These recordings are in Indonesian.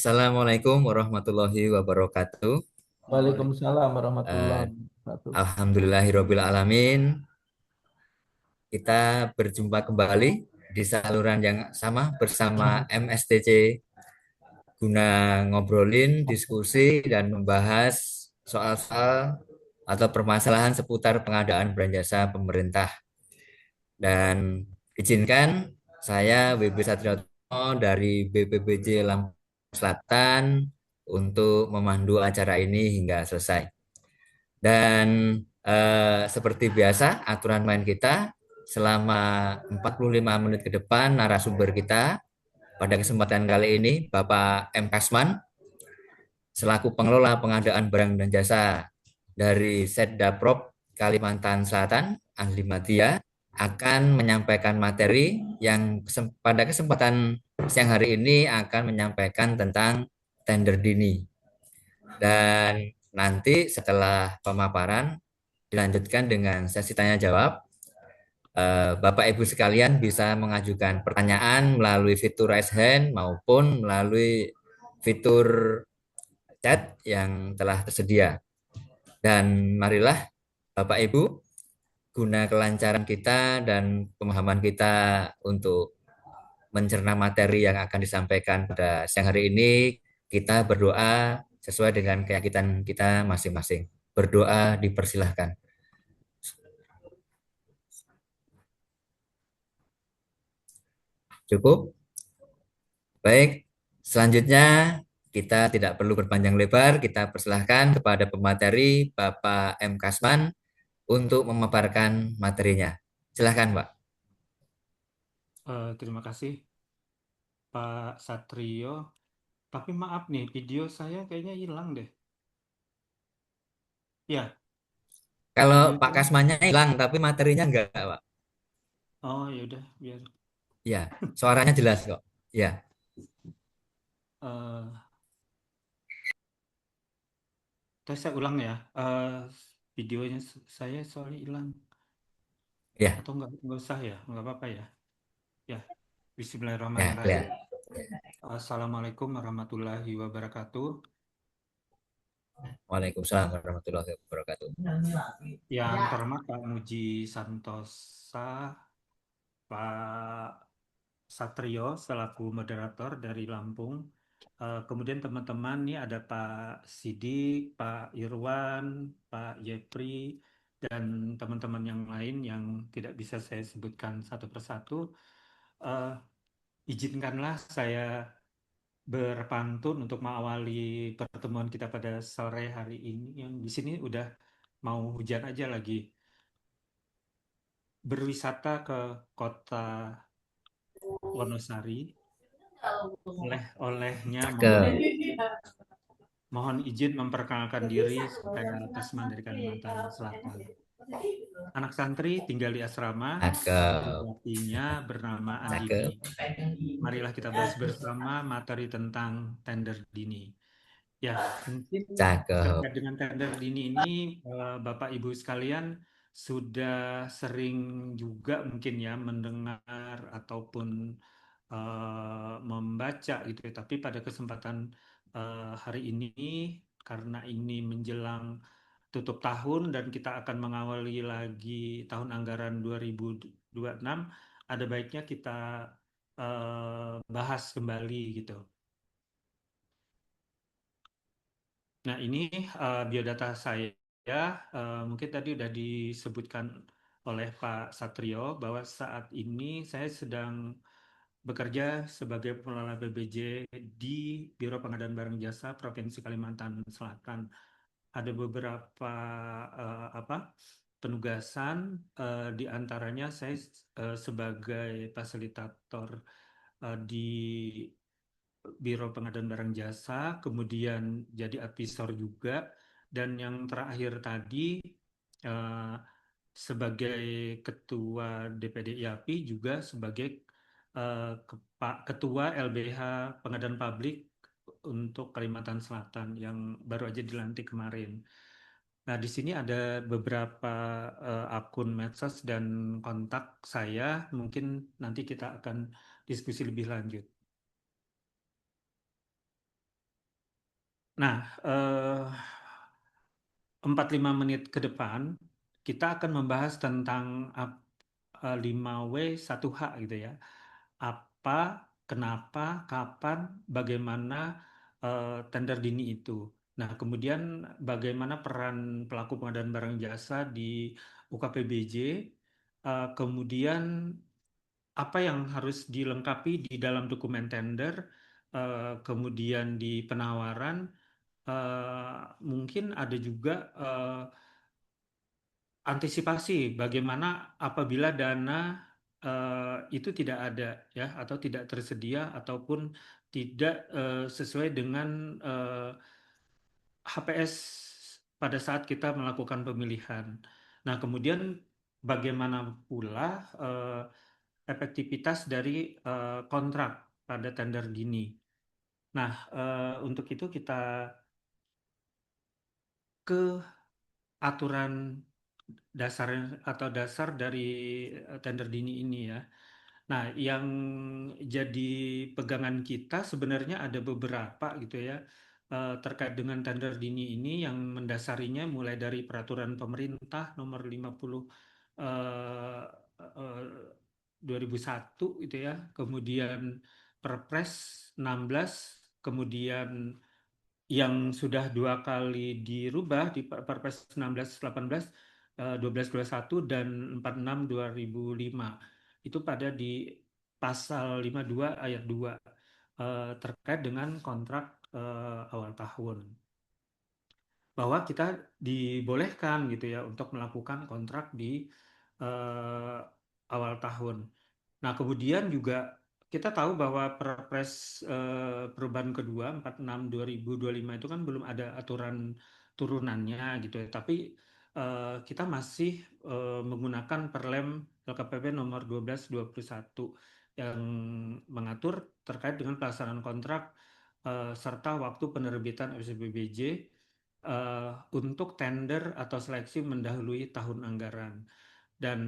Assalamualaikum warahmatullahi wabarakatuh. Waalaikumsalam warahmatullahi Eh, wabarakatuh. Alhamdulillahirabbil alamin. Kita berjumpa kembali di saluran yang sama bersama MSTC guna ngobrolin, diskusi dan membahas soal-soal atau permasalahan seputar pengadaan barang jasa pemerintah. Dan izinkan saya WB Satriotmo dari BPBJ Lampung Selatan untuk memandu acara ini hingga selesai. Dan seperti biasa, aturan main kita selama 45 menit ke depan narasumber kita pada kesempatan kali ini Bapak M. Kasman selaku pengelola pengadaan barang dan jasa dari Setdaprop Kalimantan Selatan, Ahli Madya, akan menyampaikan materi yang pada kesempatan siang hari ini akan menyampaikan tentang tender dini. Dan nanti setelah pemaparan dilanjutkan dengan sesi tanya jawab. Bapak Ibu sekalian bisa mengajukan pertanyaan melalui fitur raise hand maupun melalui fitur chat yang telah tersedia. Dan marilah Bapak Ibu, guna kelancaran kita dan pemahaman kita untuk mencerna materi yang akan disampaikan pada siang hari ini, kita berdoa sesuai dengan keyakinan kita masing-masing. Berdoa dipersilahkan. Cukup? Baik, selanjutnya kita tidak perlu berpanjang lebar, kita persilahkan kepada pemateri Bapak M. Kasman untuk memaparkan materinya. Silahkan, Pak. Terima kasih Pak Satrio. Tapi maaf nih, video saya kayaknya hilang deh. Ya, Kalau video Pak saya. Kasmannya hilang, tapi materinya enggak, Pak. Oh ya udah, biar. Ya, suaranya jelas kok. Ya, eh Terus saya ulang ya. Videonya saya soalnya hilang. ya, Atau nggak usah ya, nggak apa-apa ya. Ya, ya, Bismillahirrahmanirrahim. kelihatan. Assalamualaikum warahmatullahi wabarakatuh. Waalaikumsalam warahmatullahi wabarakatuh. Yang terhormat Pak Muji Santosa, Pak Satrio selaku moderator dari Lampung. Kemudian teman-teman nih ada Pak Sidik, Pak Irwan, Pak Yepri, dan teman-teman yang lain yang tidak bisa saya sebutkan satu persatu. Eh, Izinkanlah saya berpantun untuk mengawali pertemuan kita pada sore hari ini. Yang di sini udah mau hujan aja lagi. Berwisata ke kota Wonosari, oleh-olehnya mohon Cakep, mohon izin memperkenalkan diri, saya Kasman dari Kalimantan Selatan. Anak santri tinggal di asrama, cakep, sejatinya bernama Andini. cakep, Marilah kita bahas bersama materi tentang tender dini. Ya, mungkin cakep. terkait dengan tender dini ini, Bapak Ibu sekalian sudah sering juga mungkin ya mendengar ataupun membaca gitu ya. Tapi pada kesempatan hari ini, karena ini menjelang tutup tahun dan kita akan mengawali lagi tahun anggaran 2026, ada baiknya kita bahas kembali gitu. Nah, ini biodata saya. Mungkin tadi sudah disebutkan oleh Pak Satrio bahwa saat ini saya sedang bekerja sebagai pengelola BBJ di Biro Pengadaan Barang Jasa Provinsi Kalimantan Selatan. Ada beberapa penugasan, di antaranya saya sebagai fasilitator di Biro Pengadaan Barang Jasa, kemudian jadi advisor juga, dan yang terakhir tadi eh, sebagai Ketua DPD IAPI juga sebagai Ketua LBH Pengadaan Publik untuk Kalimantan Selatan yang baru aja dilantik kemarin. Nah, di sini ada beberapa akun medsos dan kontak saya. Mungkin nanti kita akan diskusi lebih lanjut. Nah, 45 menit ke depan kita akan membahas tentang 5W 1H gitu ya. Apa, kenapa, kapan, bagaimana tender dini itu. Nah, kemudian bagaimana peran pelaku pengadaan barang jasa di UKPBJ, kemudian apa yang harus dilengkapi di dalam dokumen tender, kemudian di penawaran, mungkin ada juga antisipasi bagaimana apabila dana itu tidak ada ya atau tidak tersedia ataupun tidak sesuai dengan HPS pada saat kita melakukan pemilihan. Nah, kemudian bagaimana pula efektivitas dari kontrak pada tender dini. Nah, untuk itu kita ke aturan dasar atau dasar dari tender dini ini ya. Nah, yang jadi pegangan kita sebenarnya ada beberapa gitu ya terkait dengan tender dini ini yang mendasarinya mulai dari peraturan pemerintah nomor 50 eh, eh, 2001 gitu ya, kemudian Perpres 16, kemudian yang sudah 2 kali dirubah di Perpres 16/18, 12/21 dan 46 2005. Itu pada di pasal 52 ayat 2 terkait dengan kontrak awal tahun. Bahwa kita dibolehkan gitu ya untuk melakukan kontrak di eh, awal tahun. Nah, kemudian juga kita tahu bahwa Perpres perubahan kedua 46 2025 itu kan belum ada aturan turunannya gitu ya. Tapi kita masih menggunakan Perlem LKPP nomor 12/21 yang mengatur terkait dengan pelaksanaan kontrak serta waktu penerbitan FCBBJ untuk tender atau seleksi mendahului tahun anggaran. Dan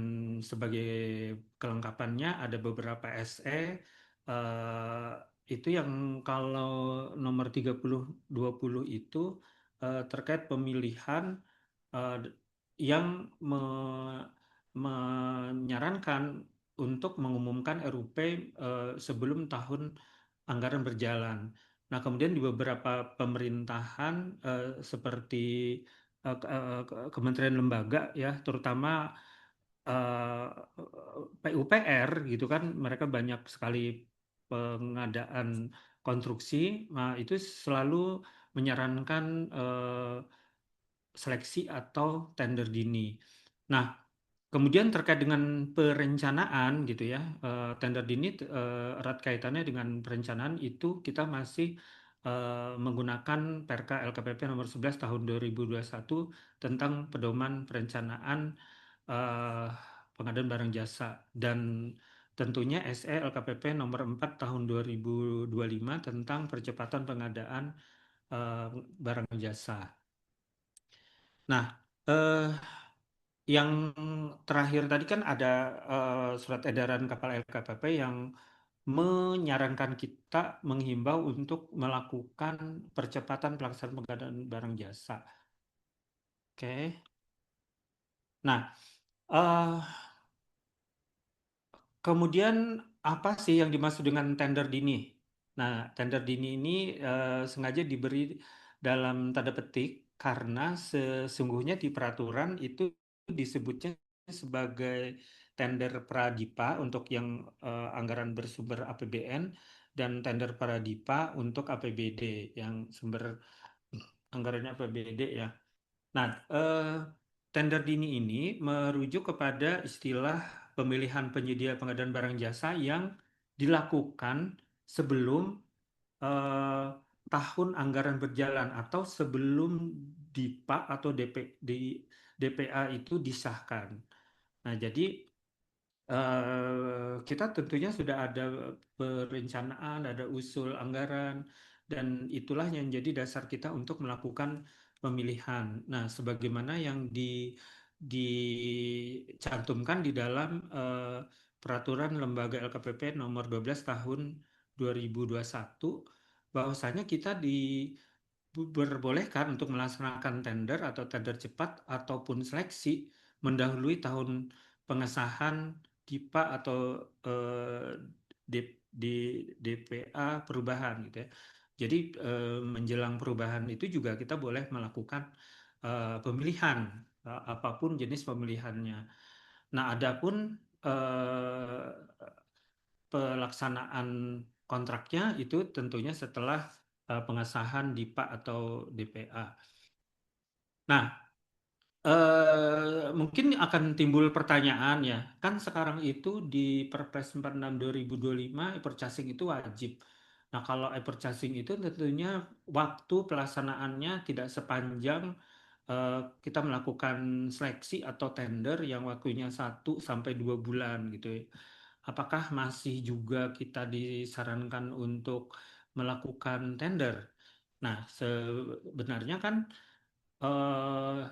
sebagai kelengkapannya ada beberapa SE eh, itu yang kalau nomor 30/20 itu terkait pemilihan eh, yang menyarankan untuk mengumumkan RUP sebelum tahun anggaran berjalan. Nah, kemudian di beberapa pemerintahan seperti kementerian lembaga ya, terutama eh, PUPR gitu kan, mereka banyak sekali pengadaan konstruksi. Nah, itu selalu menyarankan seleksi atau tender dini. Nah, kemudian terkait dengan perencanaan gitu ya, tender dini erat kaitannya dengan perencanaan itu kita masih menggunakan Perka LKPP nomor 11 tahun 2021 tentang pedoman perencanaan eh, pengadaan barang jasa dan tentunya SE LKPP nomor 4 tahun 2025 tentang percepatan pengadaan eh, barang jasa. Nah, eh, yang terakhir tadi kan ada surat edaran Kapal LKPP yang menyarankan kita menghimbau untuk melakukan percepatan pelaksanaan pengadaan barang jasa. Oke. Nah, eh, kemudian apa sih yang dimaksud dengan tender dini? Nah, tender dini ini sengaja diberi dalam tanda petik karena sesungguhnya di peraturan itu disebutnya sebagai tender pradipa untuk yang anggaran bersumber APBN dan tender pradipa untuk APBD yang sumber anggarannya APBD ya. Nah, tender dini ini merujuk kepada istilah pemilihan penyedia pengadaan barang jasa yang dilakukan sebelum eh, tahun anggaran berjalan atau sebelum DIPA atau DPA itu disahkan. Nah, jadi kita tentunya sudah ada perencanaan, ada usul anggaran, dan itulah yang jadi dasar kita untuk melakukan pemilihan. Nah, sebagaimana yang dicantumkan di dalam peraturan Lembaga LKPP nomor 12 tahun 2021, bahwasanya kita diperbolehkan untuk melaksanakan tender atau tender cepat ataupun seleksi mendahului tahun pengesahan DIPA atau di DPA perubahan gitu ya. Jadi menjelang perubahan itu juga kita boleh melakukan pemilihan apapun jenis pemilihannya. Nah, adapun pelaksanaan kontraknya itu tentunya setelah pengesahan DIPA atau DPA. Nah, mungkin akan timbul pertanyaan ya, kan sekarang itu di Perpres 46 2025 e-purchasing itu wajib. Nah, kalau e-purchasing itu tentunya waktu pelaksanaannya tidak sepanjang kita melakukan seleksi atau tender yang waktunya 1 sampai 2 bulan gitu ya. Apakah masih juga kita disarankan untuk melakukan tender? Nah, sebenarnya kan eh,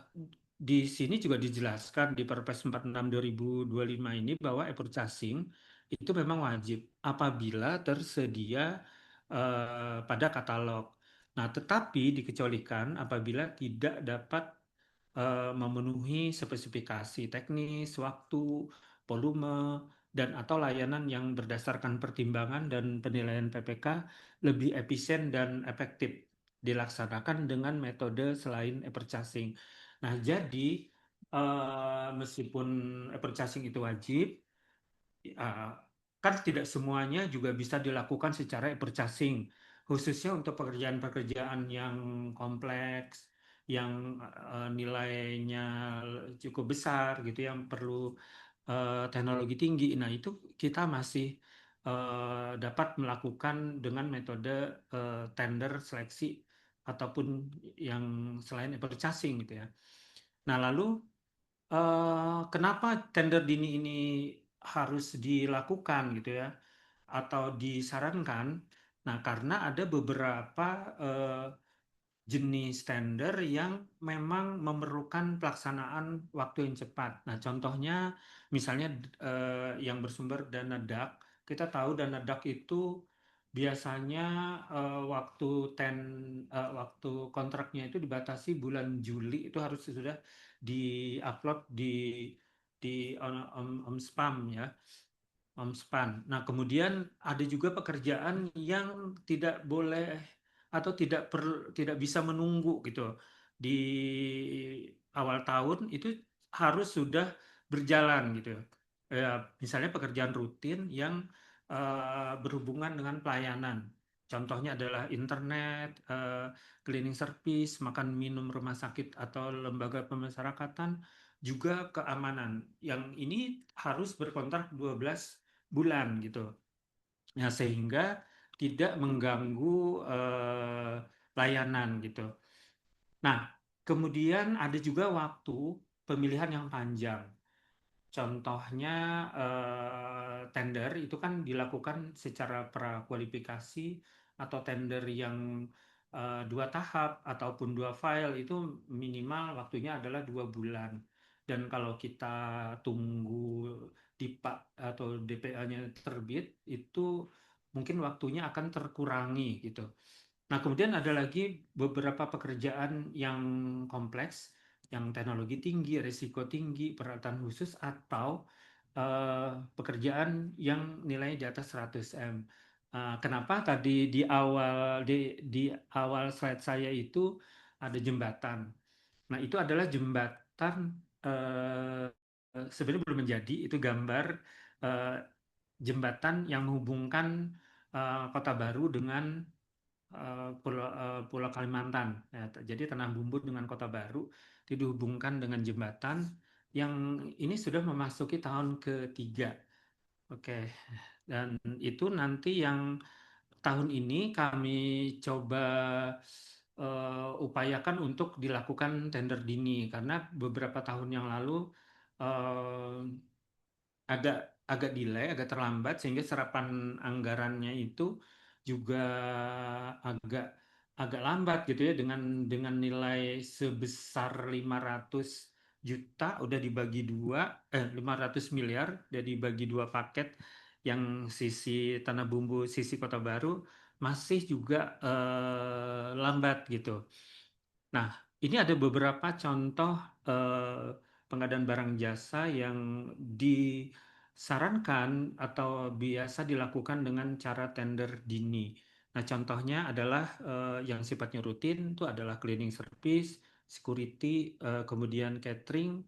di sini juga dijelaskan di Perpres 46 2025 ini bahwa e-purchasing itu memang wajib apabila tersedia pada katalog. Nah, tetapi dikecualikan apabila tidak dapat memenuhi spesifikasi teknis, waktu, volume, dan atau layanan yang berdasarkan pertimbangan dan penilaian PPK lebih efisien dan efektif dilaksanakan dengan metode selain e-purchasing. Nah, jadi meskipun e-purchasing itu wajib, uh, kan tidak semuanya juga bisa dilakukan secara e-purchasing, khususnya untuk pekerjaan-pekerjaan yang kompleks, yang nilainya cukup besar gitu, yang perlu teknologi tinggi. Nah, itu kita masih dapat melakukan dengan metode tender seleksi ataupun yang selain e-purchasing gitu ya. Nah, lalu kenapa tender dini ini harus dilakukan gitu ya, atau disarankan? Nah, karena ada beberapa jenis tender yang memang memerlukan pelaksanaan waktu yang cepat. Nah, contohnya misalnya yang bersumber dana DAK. Kita tahu dana DAK itu biasanya waktu waktu kontraknya itu dibatasi bulan Juli, itu harus sudah di-upload di Omspam ya. Omspan. Nah, kemudian ada juga pekerjaan yang tidak boleh atau tidak bisa menunggu gitu. Di awal tahun itu harus sudah berjalan gitu. Misalnya pekerjaan rutin yang berhubungan dengan pelayanan. Contohnya adalah internet, cleaning service, makan minum rumah sakit atau lembaga pemasyarakatan, juga keamanan. Yang ini harus berkontrak 12 bulan gitu. Nah, sehingga tidak mengganggu layanan gitu. Nah, kemudian ada juga waktu pemilihan yang panjang. Contohnya tender itu kan dilakukan secara prakualifikasi atau tender yang 2 tahap ataupun 2 file, itu minimal waktunya adalah 2 bulan. Dan kalau kita tunggu DIPA atau DPA-nya terbit, itu mungkin waktunya akan terkurangi gitu. Nah, kemudian ada lagi beberapa pekerjaan yang kompleks, yang teknologi tinggi, risiko tinggi, peralatan khusus, atau pekerjaan yang nilainya di atas 100 M. Kenapa tadi di awal slide saya itu ada jembatan. Nah, itu adalah jembatan eh, sebenarnya belum menjadi, itu gambar eh, jembatan yang menghubungkan Kota Baru dengan Pulau Kalimantan. Ya, jadi Tanah Bumbu dengan Kota Baru itu dihubungkan dengan jembatan yang ini sudah memasuki tahun ketiga. Oke, dan itu nanti yang tahun ini kami coba upayakan untuk dilakukan tender dini, karena beberapa tahun yang lalu eh, agak agak delay, agak terlambat, sehingga serapan anggarannya itu juga agak agak lambat gitu ya, dengan nilai sebesar 500 juta udah dibagi dua, 500 miliar udah dibagi 2 paket, yang sisi Tanah Bumbu, sisi Kota Baru, masih juga lambat gitu. Nah, ini ada beberapa contoh pengadaan barang jasa yang disarankan atau biasa dilakukan dengan cara tender dini. Nah, contohnya adalah yang sifatnya rutin itu adalah cleaning service, security, kemudian catering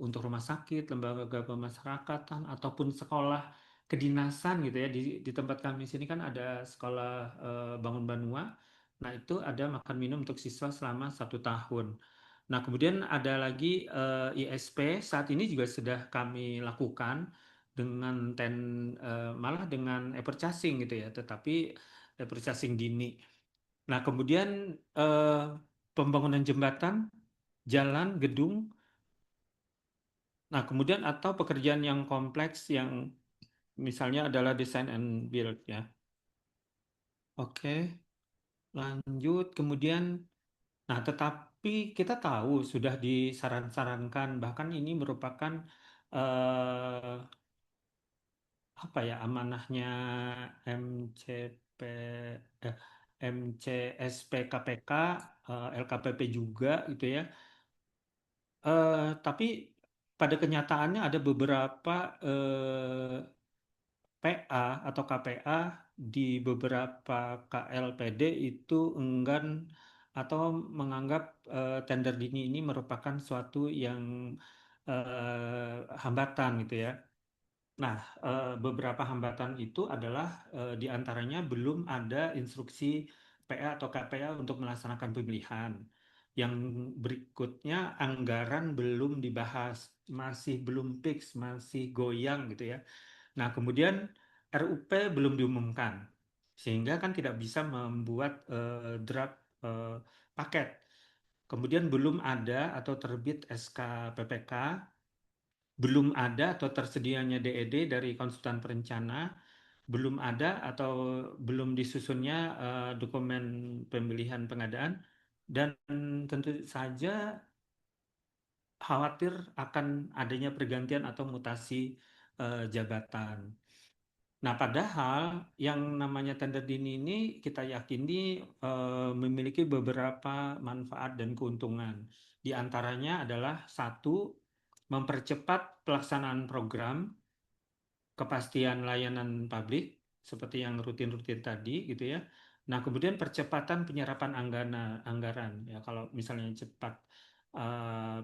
untuk rumah sakit, lembaga pemasyarakatan ataupun sekolah kedinasan gitu ya. Di tempat kami sini kan ada sekolah Bangun Banua. Nah, itu ada makan minum untuk siswa selama 1 tahun. Nah, kemudian ada lagi ISP, saat ini juga sudah kami lakukan dengan malah dengan e-purchasing gitu ya, tetapi e-purchasing dini. Nah, kemudian eh, pembangunan jembatan, jalan, gedung. Nah, kemudian atau pekerjaan yang kompleks yang misalnya adalah design and build ya. Oke, lanjut. Kemudian nah, tetapi kita tahu sudah disaran-sarankan, bahkan ini merupakan eh, apa ya amanahnya MCP, eh, MCSP KPK, LKPP juga gitu ya. Tapi pada kenyataannya ada beberapa PA atau KPA di beberapa KLPD itu enggan atau menganggap tender dini ini merupakan suatu yang hambatan gitu ya. Nah, beberapa hambatan itu adalah diantaranya belum ada instruksi PA atau KPA untuk melaksanakan pemilihan. Yang berikutnya anggaran belum dibahas, masih belum fix, masih goyang gitu ya. Nah, kemudian RUP belum diumumkan, sehingga kan tidak bisa membuat draft eh, paket. Kemudian belum ada atau terbit SK PPK, belum ada atau tersedianya DED dari konsultan perencana, belum ada atau belum disusunnya dokumen pemilihan pengadaan, dan tentu saja khawatir akan adanya pergantian atau mutasi jabatan. Nah, padahal yang namanya tender dini ini kita yakini memiliki beberapa manfaat dan keuntungan. Di antaranya adalah satu, mempercepat pelaksanaan program, kepastian layanan publik seperti yang rutin-rutin tadi gitu ya. Nah, kemudian percepatan penyerapan anggaran ya kalau misalnya cepat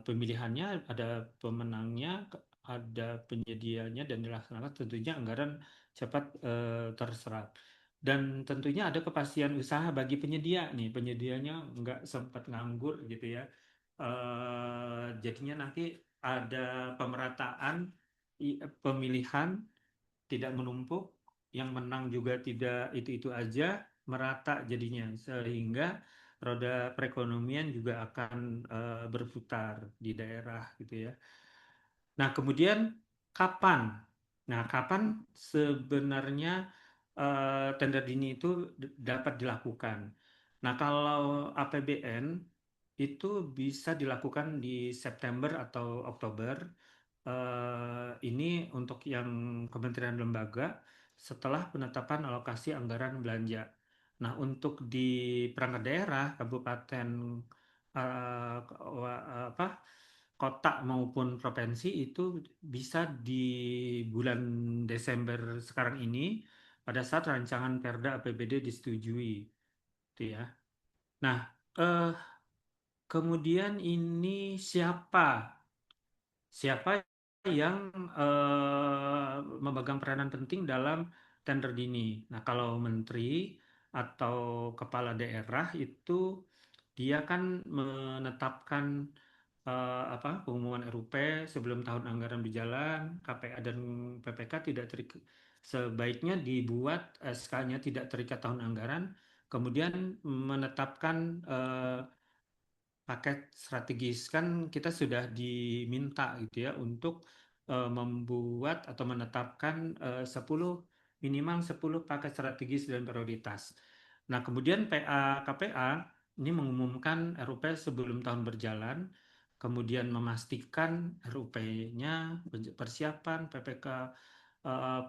pemilihannya ada pemenangnya, ada penyedianya dan dilaksanakan tentunya anggaran cepat terserap. Dan tentunya ada kepastian usaha bagi penyedia nih, penyedianya nggak sempat nganggur gitu ya. Jadinya nanti ada pemerataan pemilihan tidak menumpuk, yang menang juga tidak itu-itu aja, merata jadinya sehingga roda perekonomian juga akan berputar di daerah gitu ya. Nah, kemudian kapan? Nah, kapan sebenarnya tender dini itu dapat dilakukan? Nah, kalau APBN itu bisa dilakukan di September atau Oktober. Ini untuk yang kementerian lembaga setelah penetapan alokasi anggaran belanja. Nah, untuk di perangkat daerah, kabupaten, apa, kota maupun provinsi itu bisa di bulan Desember sekarang ini pada saat rancangan Perda APBD disetujui, gitu ya. Nah, eh, kemudian ini siapa yang memegang peranan penting dalam tender dini. Nah, kalau menteri atau kepala daerah itu dia kan menetapkan apa pengumuman RUP sebelum tahun anggaran berjalan, KPA dan PPK tidak terikat, sebaiknya dibuat SK-nya tidak terikat tahun anggaran, kemudian menetapkan paket strategis. Kan kita sudah diminta gitu ya untuk membuat atau menetapkan 10 minimal 10 paket strategis dan prioritas. Nah, kemudian PA KPA ini mengumumkan RUP sebelum tahun berjalan, kemudian memastikan RUP-nya persiapan PPK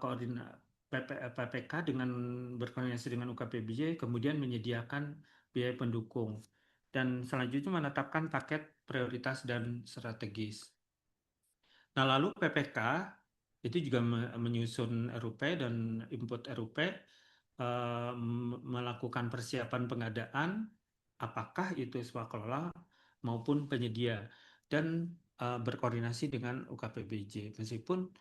koordinat PPK dengan berkoordinasi dengan UKPBJ kemudian menyediakan biaya pendukung dan selanjutnya menetapkan paket prioritas dan strategis. Nah, lalu PPK itu juga menyusun RUP dan input RUP, melakukan persiapan pengadaan, apakah itu swakelola maupun penyedia, dan berkoordinasi dengan UKPBJ. Meskipun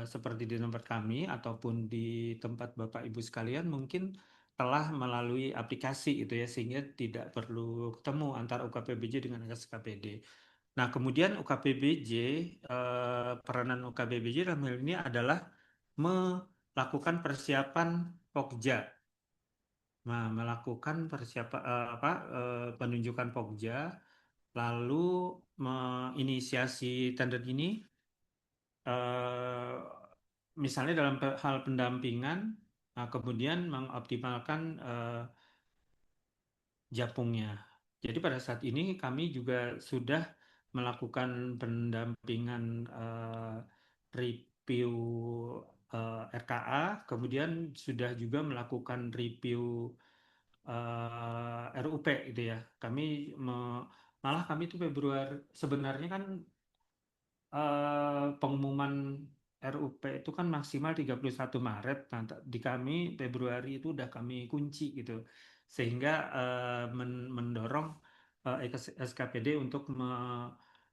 seperti di tempat kami ataupun di tempat Bapak Ibu sekalian mungkin telah melalui aplikasi itu ya, sehingga tidak perlu ketemu antara UKPBJ dengan SKPD. Nah, kemudian UKPBJ, peranan UKPBJ dalam hal ini adalah melakukan persiapan Pokja. Nah, melakukan persiapan penunjukan Pokja, lalu menginisiasi tender ini, eh, misalnya dalam hal pendampingan, nah, kemudian mengoptimalkan Japungnya. Jadi pada saat ini kami juga sudah melakukan pendampingan review RKA, kemudian sudah juga melakukan review RUP gitu ya. Malah kami itu Februari sebenarnya kan pengumuman RUP itu kan maksimal 31 Maret. Nah, di kami Februari itu udah kami kunci gitu. Sehingga mendorong SKPD untuk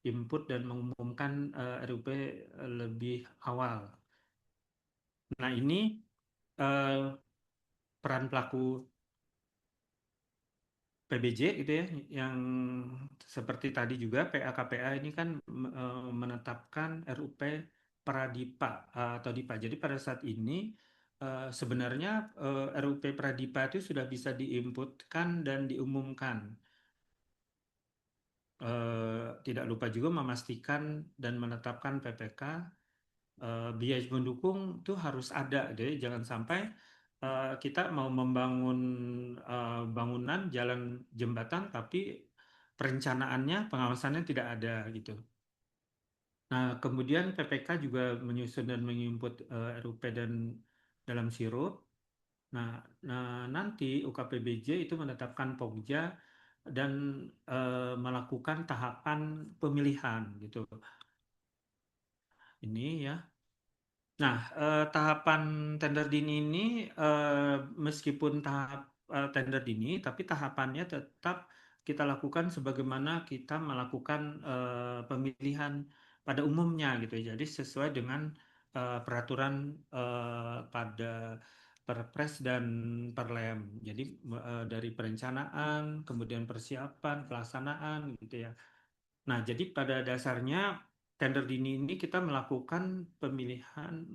input dan mengumumkan RUP lebih awal. Nah, ini eh, peran pelaku PBJ gitu ya, yang seperti tadi juga PA-KPA ini kan menetapkan RUP Pradipa atau DIPA. Jadi pada saat ini sebenarnya RUP Pradipa itu sudah bisa diinputkan dan diumumkan. Tidak lupa juga memastikan dan menetapkan PPK, biaya pendukung itu harus ada, jadi jangan sampai kita mau membangun bangunan jalan jembatan tapi perencanaannya pengawasannya tidak ada gitu. Nah, kemudian PPK juga menyusun dan menginput RUP dan dalam sirup. Nah, nanti UKPBJ itu menetapkan Pokja dan melakukan tahapan pemilihan gitu. Ini ya. Nah, tahapan tender dini ini meskipun tahap tender dini, tapi tahapannya tetap kita lakukan sebagaimana kita melakukan pemilihan pada umumnya gitu ya. Jadi sesuai dengan peraturan pada Perpres dan Perlem. Jadi dari perencanaan, kemudian persiapan, pelaksanaan gitu ya. Nah, jadi pada dasarnya tender dini ini kita melakukan pemilihan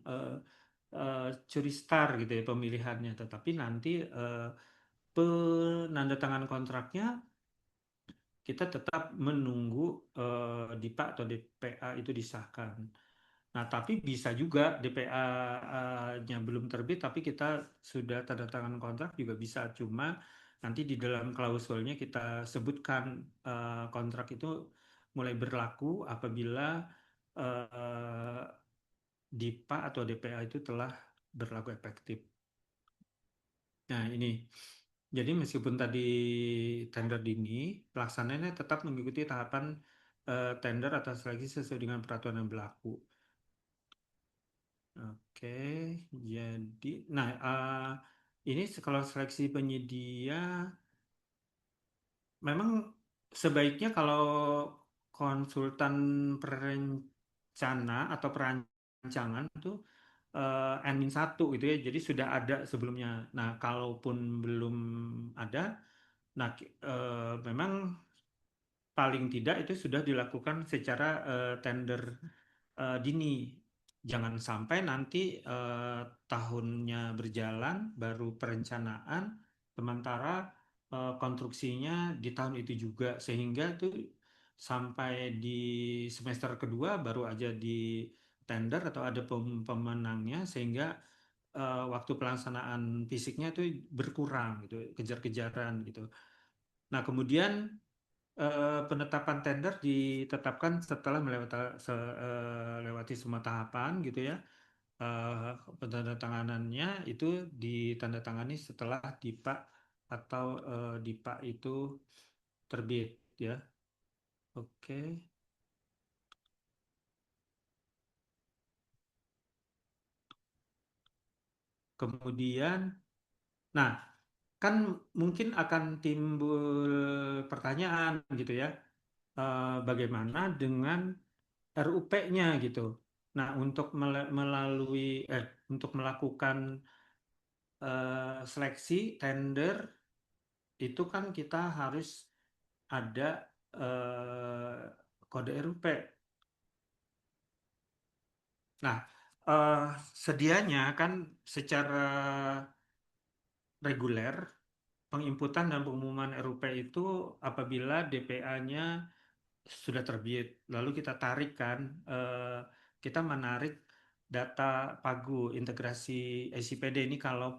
curi star gitu ya pemilihannya, tetapi nanti penandatangan kontraknya kita tetap menunggu DIPA atau DPA itu disahkan. Nah, tapi bisa juga DPA-nya belum terbit, tapi kita sudah tanda tangan kontrak juga bisa. Cuma nanti di dalam klausulnya kita sebutkan kontrak itu mulai berlaku apabila eh, DIPA atau DPA itu telah berlaku efektif. Nah, ini. Jadi meskipun tadi tender dini, pelaksanaannya tetap mengikuti tahapan tender atau seleksi sesuai dengan peraturan yang berlaku. Oke, jadi, nah ini kalau seleksi penyedia, memang sebaiknya kalau konsultan perencana atau perancangan itu N-1 gitu ya, jadi sudah ada sebelumnya. Nah, kalaupun belum ada, nah memang paling tidak itu sudah dilakukan secara tender dini. Jangan sampai nanti tahunnya berjalan baru perencanaan, sementara konstruksinya di tahun itu juga, sehingga itu sampai di semester kedua baru aja di tender atau ada pemenangnya, sehingga waktu pelaksanaan fisiknya itu berkurang gitu, kejar-kejaran gitu. Nah, kemudian penetapan tender ditetapkan setelah melewati semua tahapan gitu ya. pentandatanganannya itu ditandatangani setelah DIPA atau DIPA itu terbit ya. Oke. Kemudian, nah kan mungkin akan timbul pertanyaan gitu ya, bagaimana dengan RUP-nya gitu. Nah, untuk melakukan seleksi tender itu kan kita harus ada kode RUP. Nah, eh, sedianya kan secara reguler penginputan dan pengumuman RUP itu apabila DPA-nya sudah terbit, lalu kita tarik kan, kita menarik data Pagu integrasi SIPD ini kalau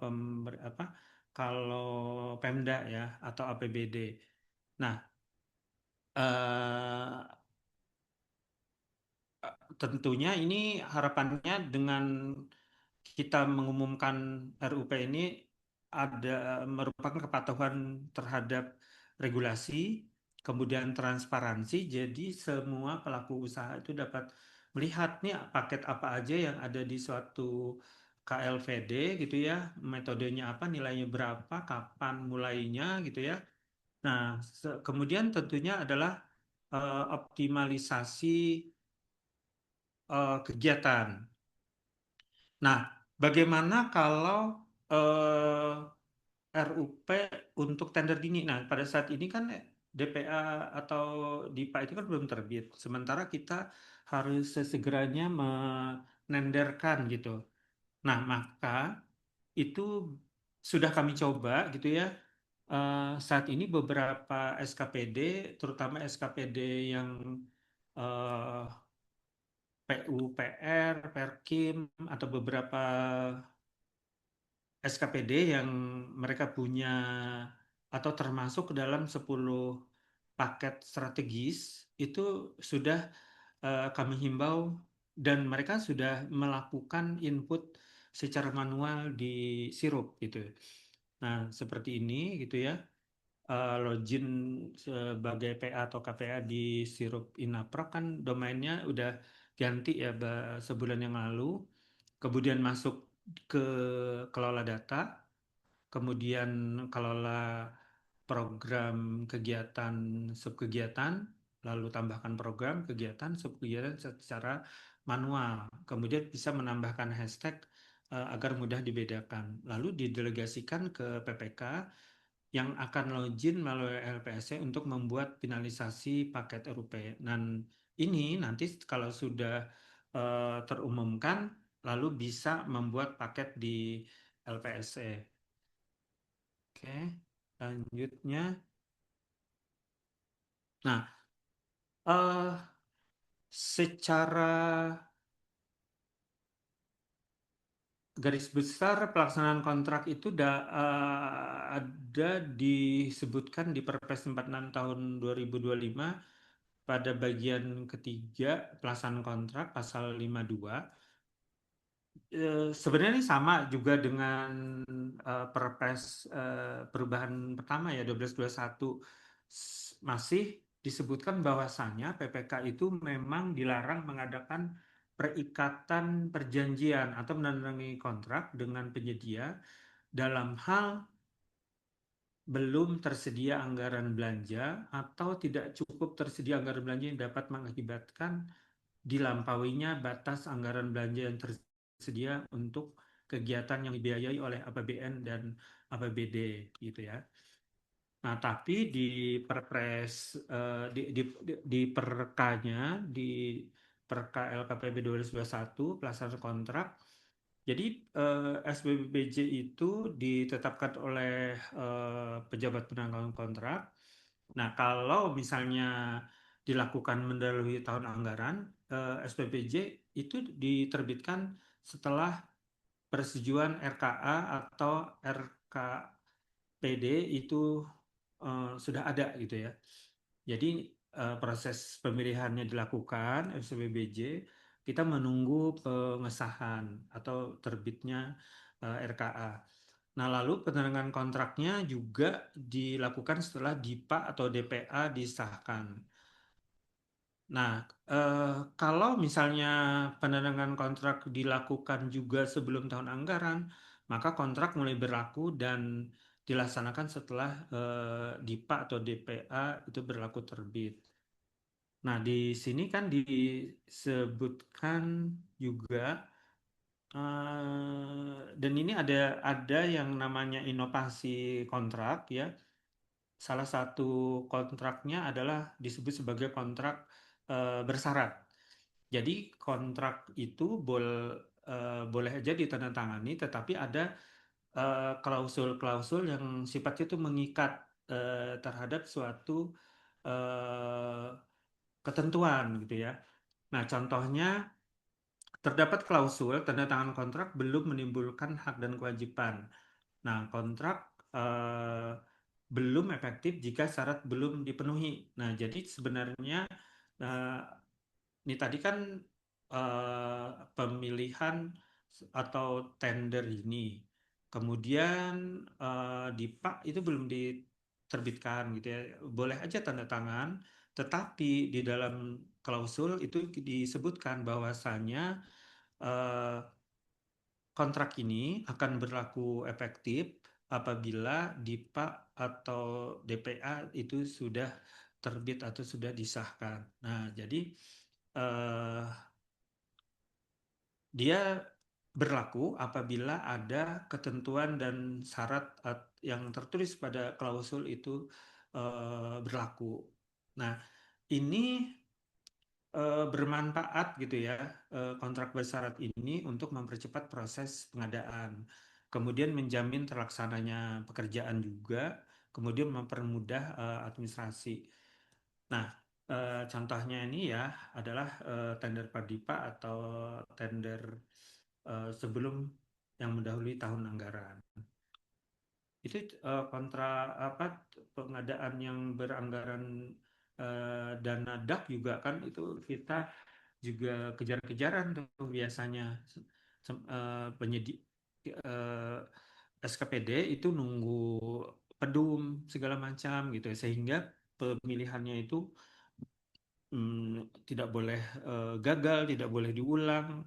kalau Pemda ya atau APBD. Nah, eh, tentunya ini harapannya dengan kita mengumumkan RUP ini merupakan kepatuhan terhadap regulasi, kemudian transparansi, jadi semua pelaku usaha itu dapat melihat nih paket apa aja yang ada di suatu KLVD gitu ya, metodenya apa, nilainya berapa, kapan mulainya gitu ya. Nah, kemudian tentunya adalah optimalisasi kegiatan. Nah, bagaimana kalau RUP untuk tender dini? Nah, pada saat ini kan DPA atau DIPA itu kan belum terbit. Sementara kita harus sesegeranya menenderkan gitu. Nah, maka itu sudah kami coba gitu ya. Saat ini beberapa SKPD, terutama SKPD yang eh, PUPR, Perkim, atau beberapa SKPD yang mereka punya atau termasuk ke dalam 10 paket strategis itu sudah kami himbau dan mereka sudah melakukan input secara manual di sirup gitu. Nah, seperti ini gitu ya. Login sebagai PA atau KPA di sirup Inapro kan domainnya udah ganti ya sebulan yang lalu. Kemudian masuk ke kelola data, kemudian kelola program kegiatan subkegiatan, lalu tambahkan program kegiatan subkegiatan secara manual. Kemudian bisa menambahkan hashtag agar mudah dibedakan. Lalu didelegasikan ke PPK yang akan login melalui LPSC untuk membuat finalisasi paket RUP. Dan ini nanti kalau sudah terumumkan, lalu bisa membuat paket di LPSC. Oke, lanjutnya. Nah, eh, secara garis besar pelaksanaan kontrak itu ada disebutkan di Perpres 46 tahun 2025 pada bagian ketiga pelaksanaan kontrak pasal 52. Sebenarnya ini sama juga dengan Perpres perubahan pertama ya 1221. Masih disebutkan bahwasannya PPK itu memang dilarang mengadakan perikatan perjanjian atau menandatangani kontrak dengan penyedia dalam hal belum tersedia anggaran belanja atau tidak cukup tersedia anggaran belanja yang dapat mengakibatkan dilampauinya batas anggaran belanja yang tersedia untuk kegiatan yang dibiayai oleh APBN dan APBD gitu ya. Nah, tapi di Perpres di Perkanya di Perka LKPB 2021 pelaksanaan kontrak. Jadi SBBJ itu ditetapkan oleh pejabat penanggulangan kontrak. Nah, kalau misalnya dilakukan mendahului tahun anggaran, SPPJ itu diterbitkan setelah persetujuan RKA atau RKPD itu sudah ada gitu ya. Jadi proses pemilihannya dilakukan SPPJ, kita menunggu pengesahan atau terbitnya RKA. Nah, lalu penandatanganan kontraknya juga dilakukan setelah DIPA atau DPA disahkan. Nah, kalau misalnya penandatanganan kontrak dilakukan juga sebelum tahun anggaran, maka kontrak mulai berlaku dan dilaksanakan setelah DIPA atau DPA itu berlaku terbit. Nah, di sini kan disebutkan juga dan ini ada yang namanya inovasi kontrak ya. Salah satu kontraknya adalah disebut sebagai kontrak bersyarat. Jadi kontrak itu boleh aja ditandatangani, tetapi ada klausul-klausul yang sifatnya itu mengikat terhadap suatu eh, ketentuan gitu ya. Nah, contohnya terdapat klausul tanda tangan kontrak belum menimbulkan hak dan kewajiban. Nah, kontrak eh, belum efektif jika syarat belum dipenuhi. Nah, jadi sebenarnya eh, ini tadi kan pemilihan atau tender ini, kemudian DIPA itu belum diterbitkan gitu ya. Boleh aja tanda tangan, tetapi di dalam klausul itu disebutkan bahwasanya eh, kontrak ini akan berlaku efektif apabila DIPA atau DPA itu sudah terbit atau sudah disahkan. Nah, jadi eh, dia berlaku apabila ada ketentuan dan syarat yang tertulis pada klausul itu berlaku. Nah, ini bermanfaat gitu ya, kontrak bersyarat ini untuk mempercepat proses pengadaan, kemudian menjamin terlaksananya pekerjaan juga, kemudian mempermudah administrasi. Nah, contohnya ini ya adalah tender Padipa atau tender sebelum yang mendahului tahun anggaran. Itu kontra apa pengadaan yang beranggaran dana DAK juga kan itu kita juga kejar-kejaran tuh biasanya penyedia SKPD itu nunggu pedum segala macam gitu ya, sehingga pemilihannya itu tidak boleh gagal, tidak boleh diulang,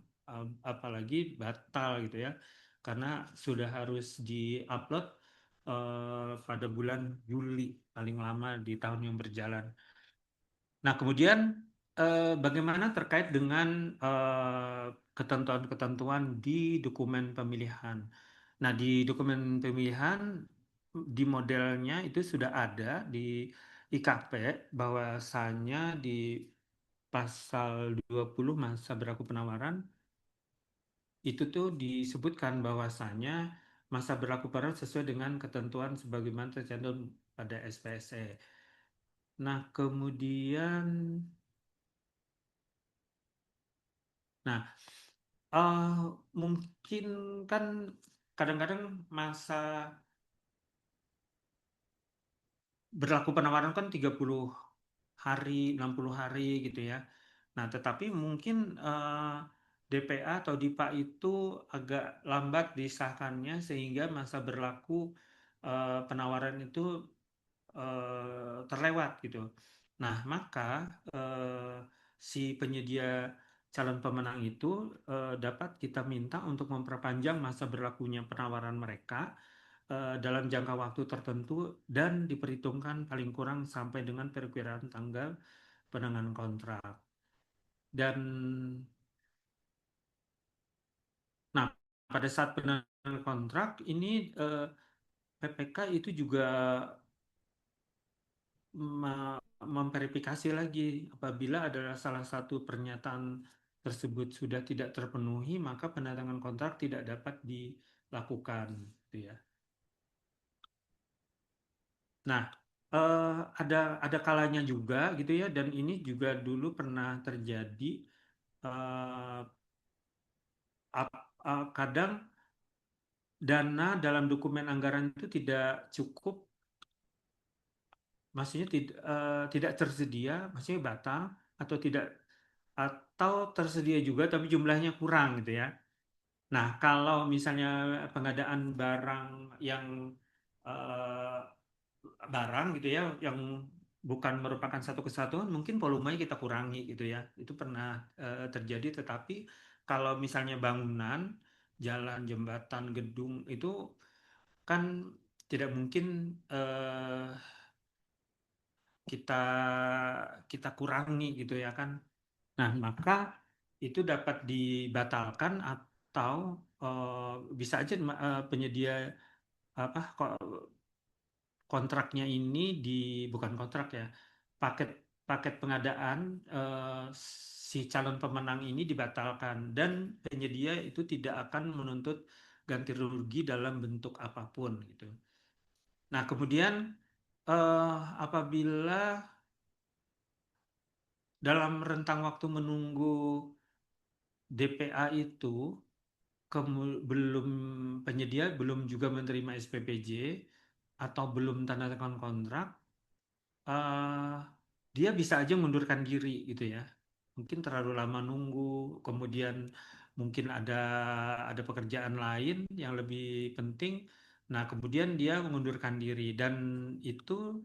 apalagi batal gitu ya, karena sudah harus diupload pada bulan Juli paling lama di tahun yang berjalan. Nah, kemudian bagaimana terkait dengan ketentuan-ketentuan di dokumen pemilihan? Nah, di dokumen pemilihan di modelnya itu sudah ada di IKP bahwasanya di pasal 20 masa berlaku penawaran itu tuh disebutkan bahwasanya masa berlaku penawaran sesuai dengan ketentuan sebagaimana tercantum pada SPSE. Nah, kemudian nah mungkin kan kadang-kadang masa berlaku penawaran kan 30 hari, 60 hari gitu ya. Nah, tetapi mungkin DPA atau DIPA itu agak lambat disahkannya sehingga masa berlaku penawaran itu terlewat gitu. Nah, maka si penyedia calon pemenang itu dapat kita minta untuk memperpanjang masa berlakunya penawaran mereka dalam jangka waktu tertentu dan diperhitungkan paling kurang sampai dengan perkiraan tanggal penanganan kontrak. Dan nah, pada saat penanganan kontrak ini PPK itu juga memverifikasi lagi apabila adalah salah satu pernyataan tersebut sudah tidak terpenuhi, maka penandatanganan kontrak tidak dapat dilakukan, gitu ya. Nah, ada kalanya juga gitu ya, dan ini juga dulu pernah terjadi. eh, Kadang dana dalam dokumen anggaran itu tidak cukup, maksudnya tidak tersedia, maksudnya batal atau tidak atau tersedia juga tapi jumlahnya kurang gitu ya. Nah, kalau misalnya pengadaan barang yang eh, barang gitu ya, yang bukan merupakan satu kesatuan, mungkin volumenya kita kurangi gitu ya. Itu pernah terjadi, tetapi kalau misalnya bangunan, jalan, jembatan, gedung itu kan tidak mungkin kita kita kurangi gitu ya kan. Nah, maka itu dapat dibatalkan atau bisa aja penyedia apa kontraknya ini bukan kontrak ya, paket paket pengadaan si calon pemenang ini dibatalkan dan penyedia itu tidak akan menuntut ganti rugi dalam bentuk apapun gitu. Nah, kemudian apabila dalam rentang waktu menunggu DPA itu belum penyedia belum juga menerima SPPJ atau belum tanda tangan kontrak, eh, dia bisa aja mengundurkan diri gitu ya. Mungkin terlalu lama nunggu, kemudian mungkin ada pekerjaan lain yang lebih penting. Nah, kemudian dia mengundurkan diri dan itu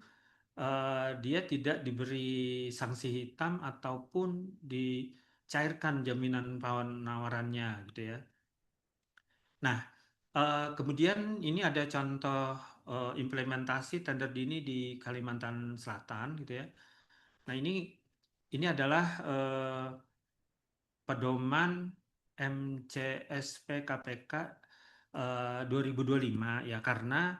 dia tidak diberi sanksi hitam ataupun dicairkan jaminan penawarannya gitu ya. Nah, kemudian ini ada contoh implementasi tender dini di Kalimantan Selatan gitu ya. Nah, ini adalah pedoman MCSP KPK 2025 ya, karena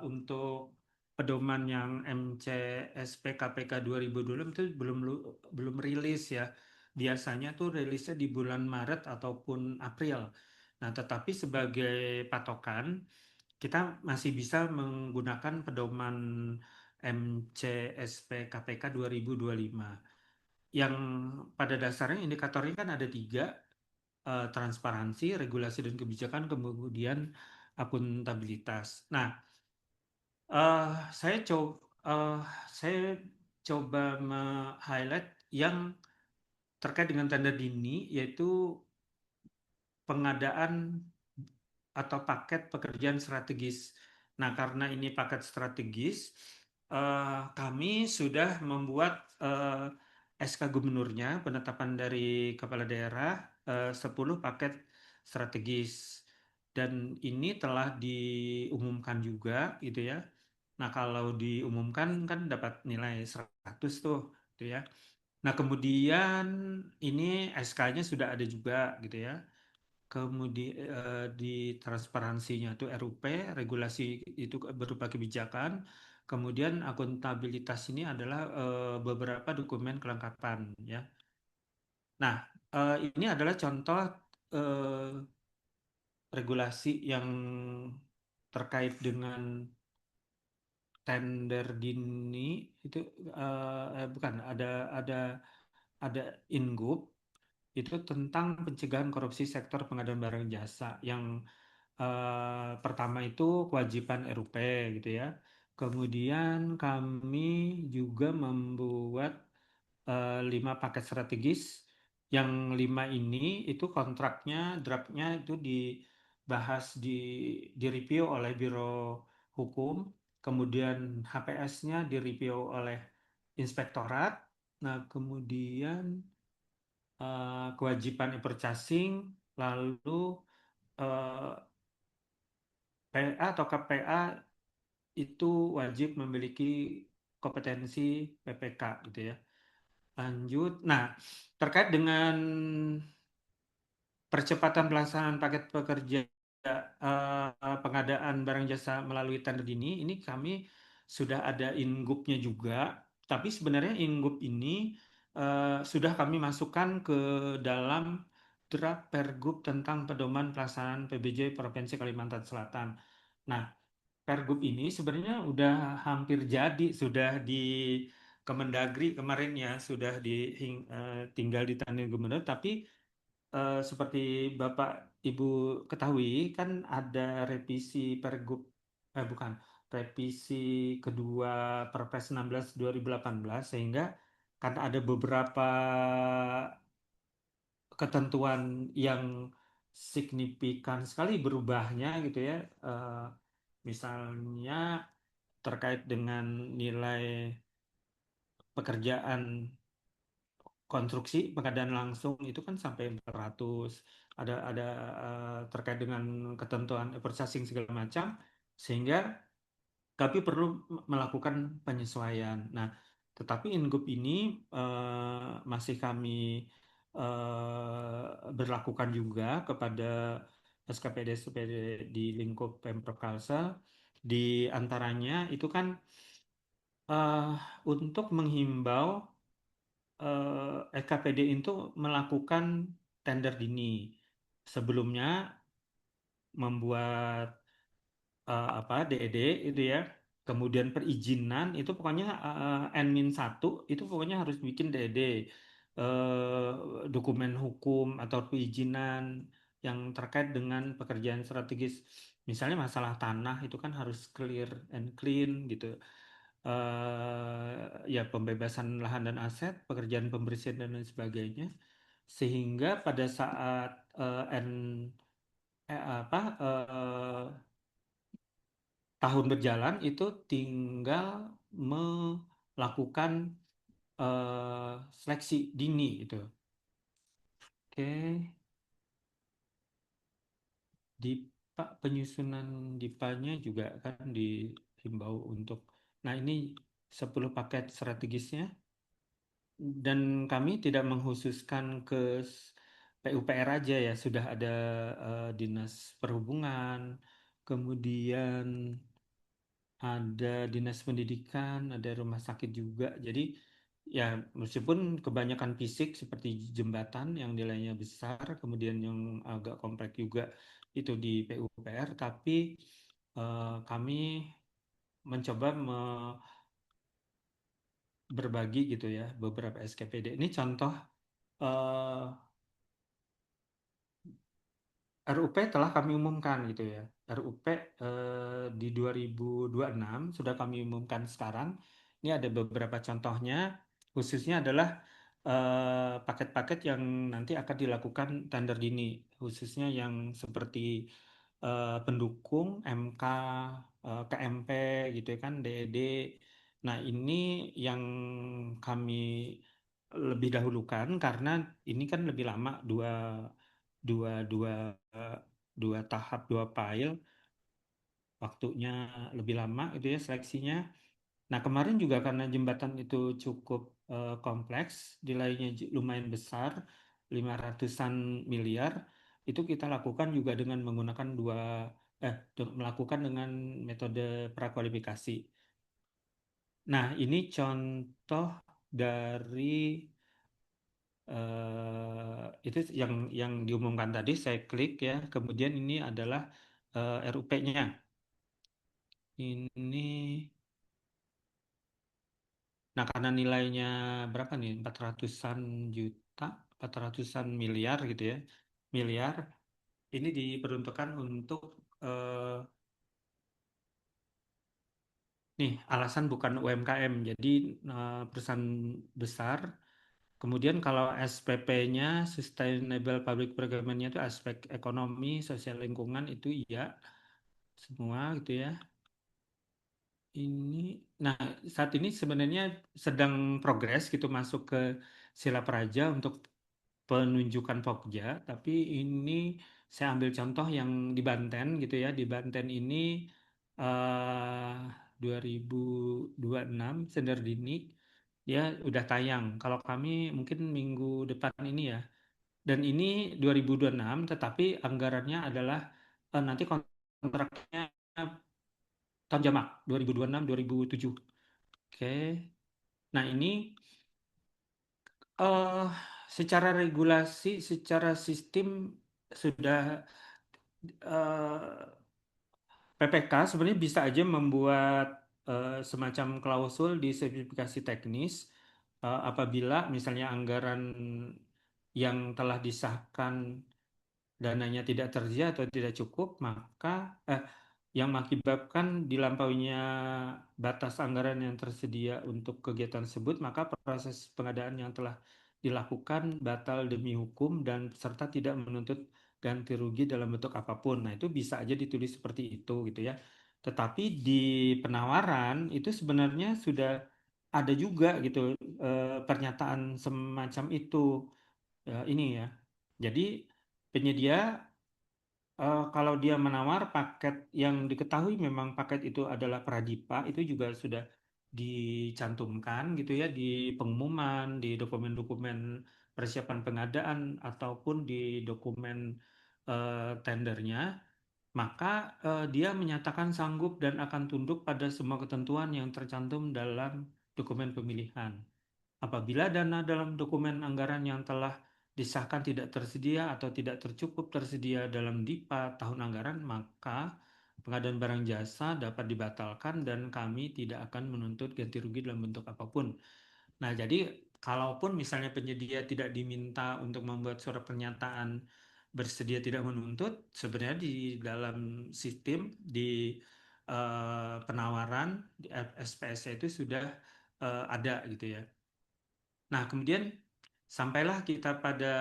untuk pedoman yang MCSP KPK 2025 itu belum rilis ya. Biasanya tuh rilisnya di bulan Maret ataupun April. Nah, tetapi sebagai patokan kita masih bisa menggunakan pedoman MCSP KPK 2025 yang pada dasarnya indikatornya kan ada tiga, transparansi, regulasi dan kebijakan, kemudian akuntabilitas. Nah, eh, saya coba saya coba highlight yang terkait dengan tanda dini, yaitu pengadaan atau paket pekerjaan strategis. Nah, karena ini paket strategis, kami sudah membuat SK Gubernurnya, penetapan dari Kepala Daerah, 10 paket strategis. Dan ini telah diumumkan juga gitu ya. Nah, kalau diumumkan kan dapat nilai 100 tuh gitu ya. Nah, kemudian ini SK-nya sudah ada juga gitu ya. Kemudian di transparansinya itu RUP, regulasi itu berupa kebijakan. Kemudian akuntabilitas ini adalah beberapa dokumen kelengkapan ya. Nah, ini adalah contoh eh, regulasi yang terkait dengan tender dini itu bukan ada Ingup itu tentang pencegahan korupsi sektor pengadaan barang jasa yang pertama itu kewajiban RUP gitu ya. Kemudian kami juga membuat 5 paket strategis. Yang 5 ini itu kontraknya, draftnya itu dibahas di review oleh Biro Hukum, kemudian HPS-nya di review oleh Inspektorat. Nah, kemudian kewajiban e-purchasing, lalu eh, PA atau KPA itu wajib memiliki kompetensi PPK gitu ya. Lanjut. Nah, terkait dengan percepatan pelaksanaan paket pekerja pengadaan barang jasa melalui tender dini, ini kami sudah ada ingupnya juga, tapi sebenarnya ingup ini sudah kami masukkan ke dalam draft Pergub tentang pedoman pelaksanaan PBJ Provinsi Kalimantan Selatan. Nah, Pergub ini sebenarnya udah hampir jadi, sudah di Kemendagri kemarin ya, sudah tinggal di tangan gubernur, tapi seperti Bapak Ibu ketahui kan ada revisi Pergub, bukan, revisi kedua Perpres 16 2018 sehingga karena ada beberapa ketentuan yang signifikan sekali berubahnya gitu ya. Eh, Misalnya terkait dengan nilai pekerjaan konstruksi pengadaan langsung itu kan sampai 400, ada terkait dengan ketentuan purchasing segala macam, sehingga kami perlu melakukan penyesuaian. Nah, tetapi InGroup ini masih kami berlakukan juga kepada SKPD-SKPD di lingkup Pemprov Kalsel. Di antaranya itu kan eh, untuk menghimbau SKPD itu melakukan tender dini. Sebelumnya membuat apa DED itu ya, kemudian perizinan itu pokoknya N-1 itu pokoknya harus bikin DED, dokumen hukum atau perizinan yang terkait dengan pekerjaan strategis. Misalnya masalah tanah itu kan harus clear and clean gitu. Ya pembebasan lahan dan aset, pekerjaan pembersihan dan lain sebagainya. Sehingga pada saat N apa tahun berjalan itu tinggal melakukan seleksi dini itu. Oke, di penyusunan DIPA-nya juga kan dihimbau untuk, nah ini 10 paket strategisnya dan kami tidak menghususkan ke PUPR aja ya, sudah ada Dinas Perhubungan, kemudian ada dinas pendidikan, ada rumah sakit juga. Jadi ya meskipun kebanyakan fisik seperti jembatan yang nilainya besar, kemudian yang agak kompleks juga itu di PUPR, tapi kami mencoba berbagi gitu ya beberapa SKPD. Ini contoh eh, RUP telah kami umumkan gitu ya. RUP di 2026 sudah kami umumkan sekarang. Ini ada beberapa contohnya, khususnya adalah paket-paket yang nanti akan dilakukan tender dini, khususnya yang seperti pendukung MK, KMP gitu ya kan, DED. Nah, ini yang kami lebih dahulukan karena ini kan lebih lama, dua dua dua tahap, dua file, waktunya lebih lama itu ya seleksinya. Nah, kemarin juga karena jembatan itu cukup kompleks, nilainya lumayan besar, 500-an miliar, itu kita lakukan juga dengan menggunakan melakukan dengan metode prakualifikasi. Nah, ini contoh dari itu yang diumumkan tadi, saya klik ya. Kemudian ini adalah RUP-nya. Ini, nah karena nilainya berapa nih? 400-an juta, 400-an miliar gitu ya. Miliar. Ini diperuntukkan untuk nih alasan bukan UMKM. Jadi perusahaan besar. Kemudian kalau SPP-nya, Sustainable Public Procurement-nya itu aspek ekonomi, sosial lingkungan itu iya semua gitu ya. Ini, nah saat ini sebenarnya sedang progres gitu masuk ke sila praja untuk penunjukan Pokja, tapi ini saya ambil contoh yang di Banten gitu ya. Di Banten ini eh 2026 Sender Dini ya udah tayang. Kalau kami mungkin minggu depan ini ya. Dan ini 2026 tetapi anggarannya adalah nanti kontraknya tahun jamak 2026 2007. Oke. Nah, ini eh secara regulasi, secara sistem sudah eh, PPK sebenarnya bisa aja membuat semacam klausul di spesifikasi teknis apabila misalnya anggaran yang telah disahkan dananya tidak tersedia atau tidak cukup, maka yang mengakibatkan dilampauinya batas anggaran yang tersedia untuk kegiatan tersebut, maka proses pengadaan yang telah dilakukan batal demi hukum dan peserta tidak menuntut ganti rugi dalam bentuk apapun. Nah, itu bisa aja ditulis seperti itu gitu ya. Tetapi di penawaran itu sebenarnya sudah ada juga gitu pernyataan semacam itu ini ya. Jadi penyedia kalau dia menawar paket yang diketahui memang paket itu adalah Pradipa, itu juga sudah dicantumkan gitu ya di pengumuman, di dokumen-dokumen persiapan pengadaan ataupun di dokumen tendernya, maka dia menyatakan sanggup dan akan tunduk pada semua ketentuan yang tercantum dalam dokumen pemilihan. Apabila dana dalam dokumen anggaran yang telah disahkan tidak tersedia atau tidak tercukup tersedia dalam DIPA tahun anggaran, maka pengadaan barang jasa dapat dibatalkan dan kami tidak akan menuntut ganti rugi dalam bentuk apapun. Nah, jadi kalaupun misalnya penyedia tidak diminta untuk membuat surat pernyataan bersedia tidak menuntut, sebenarnya di dalam sistem di penawaran di SPS itu sudah ada gitu ya. Nah, kemudian sampailah kita pada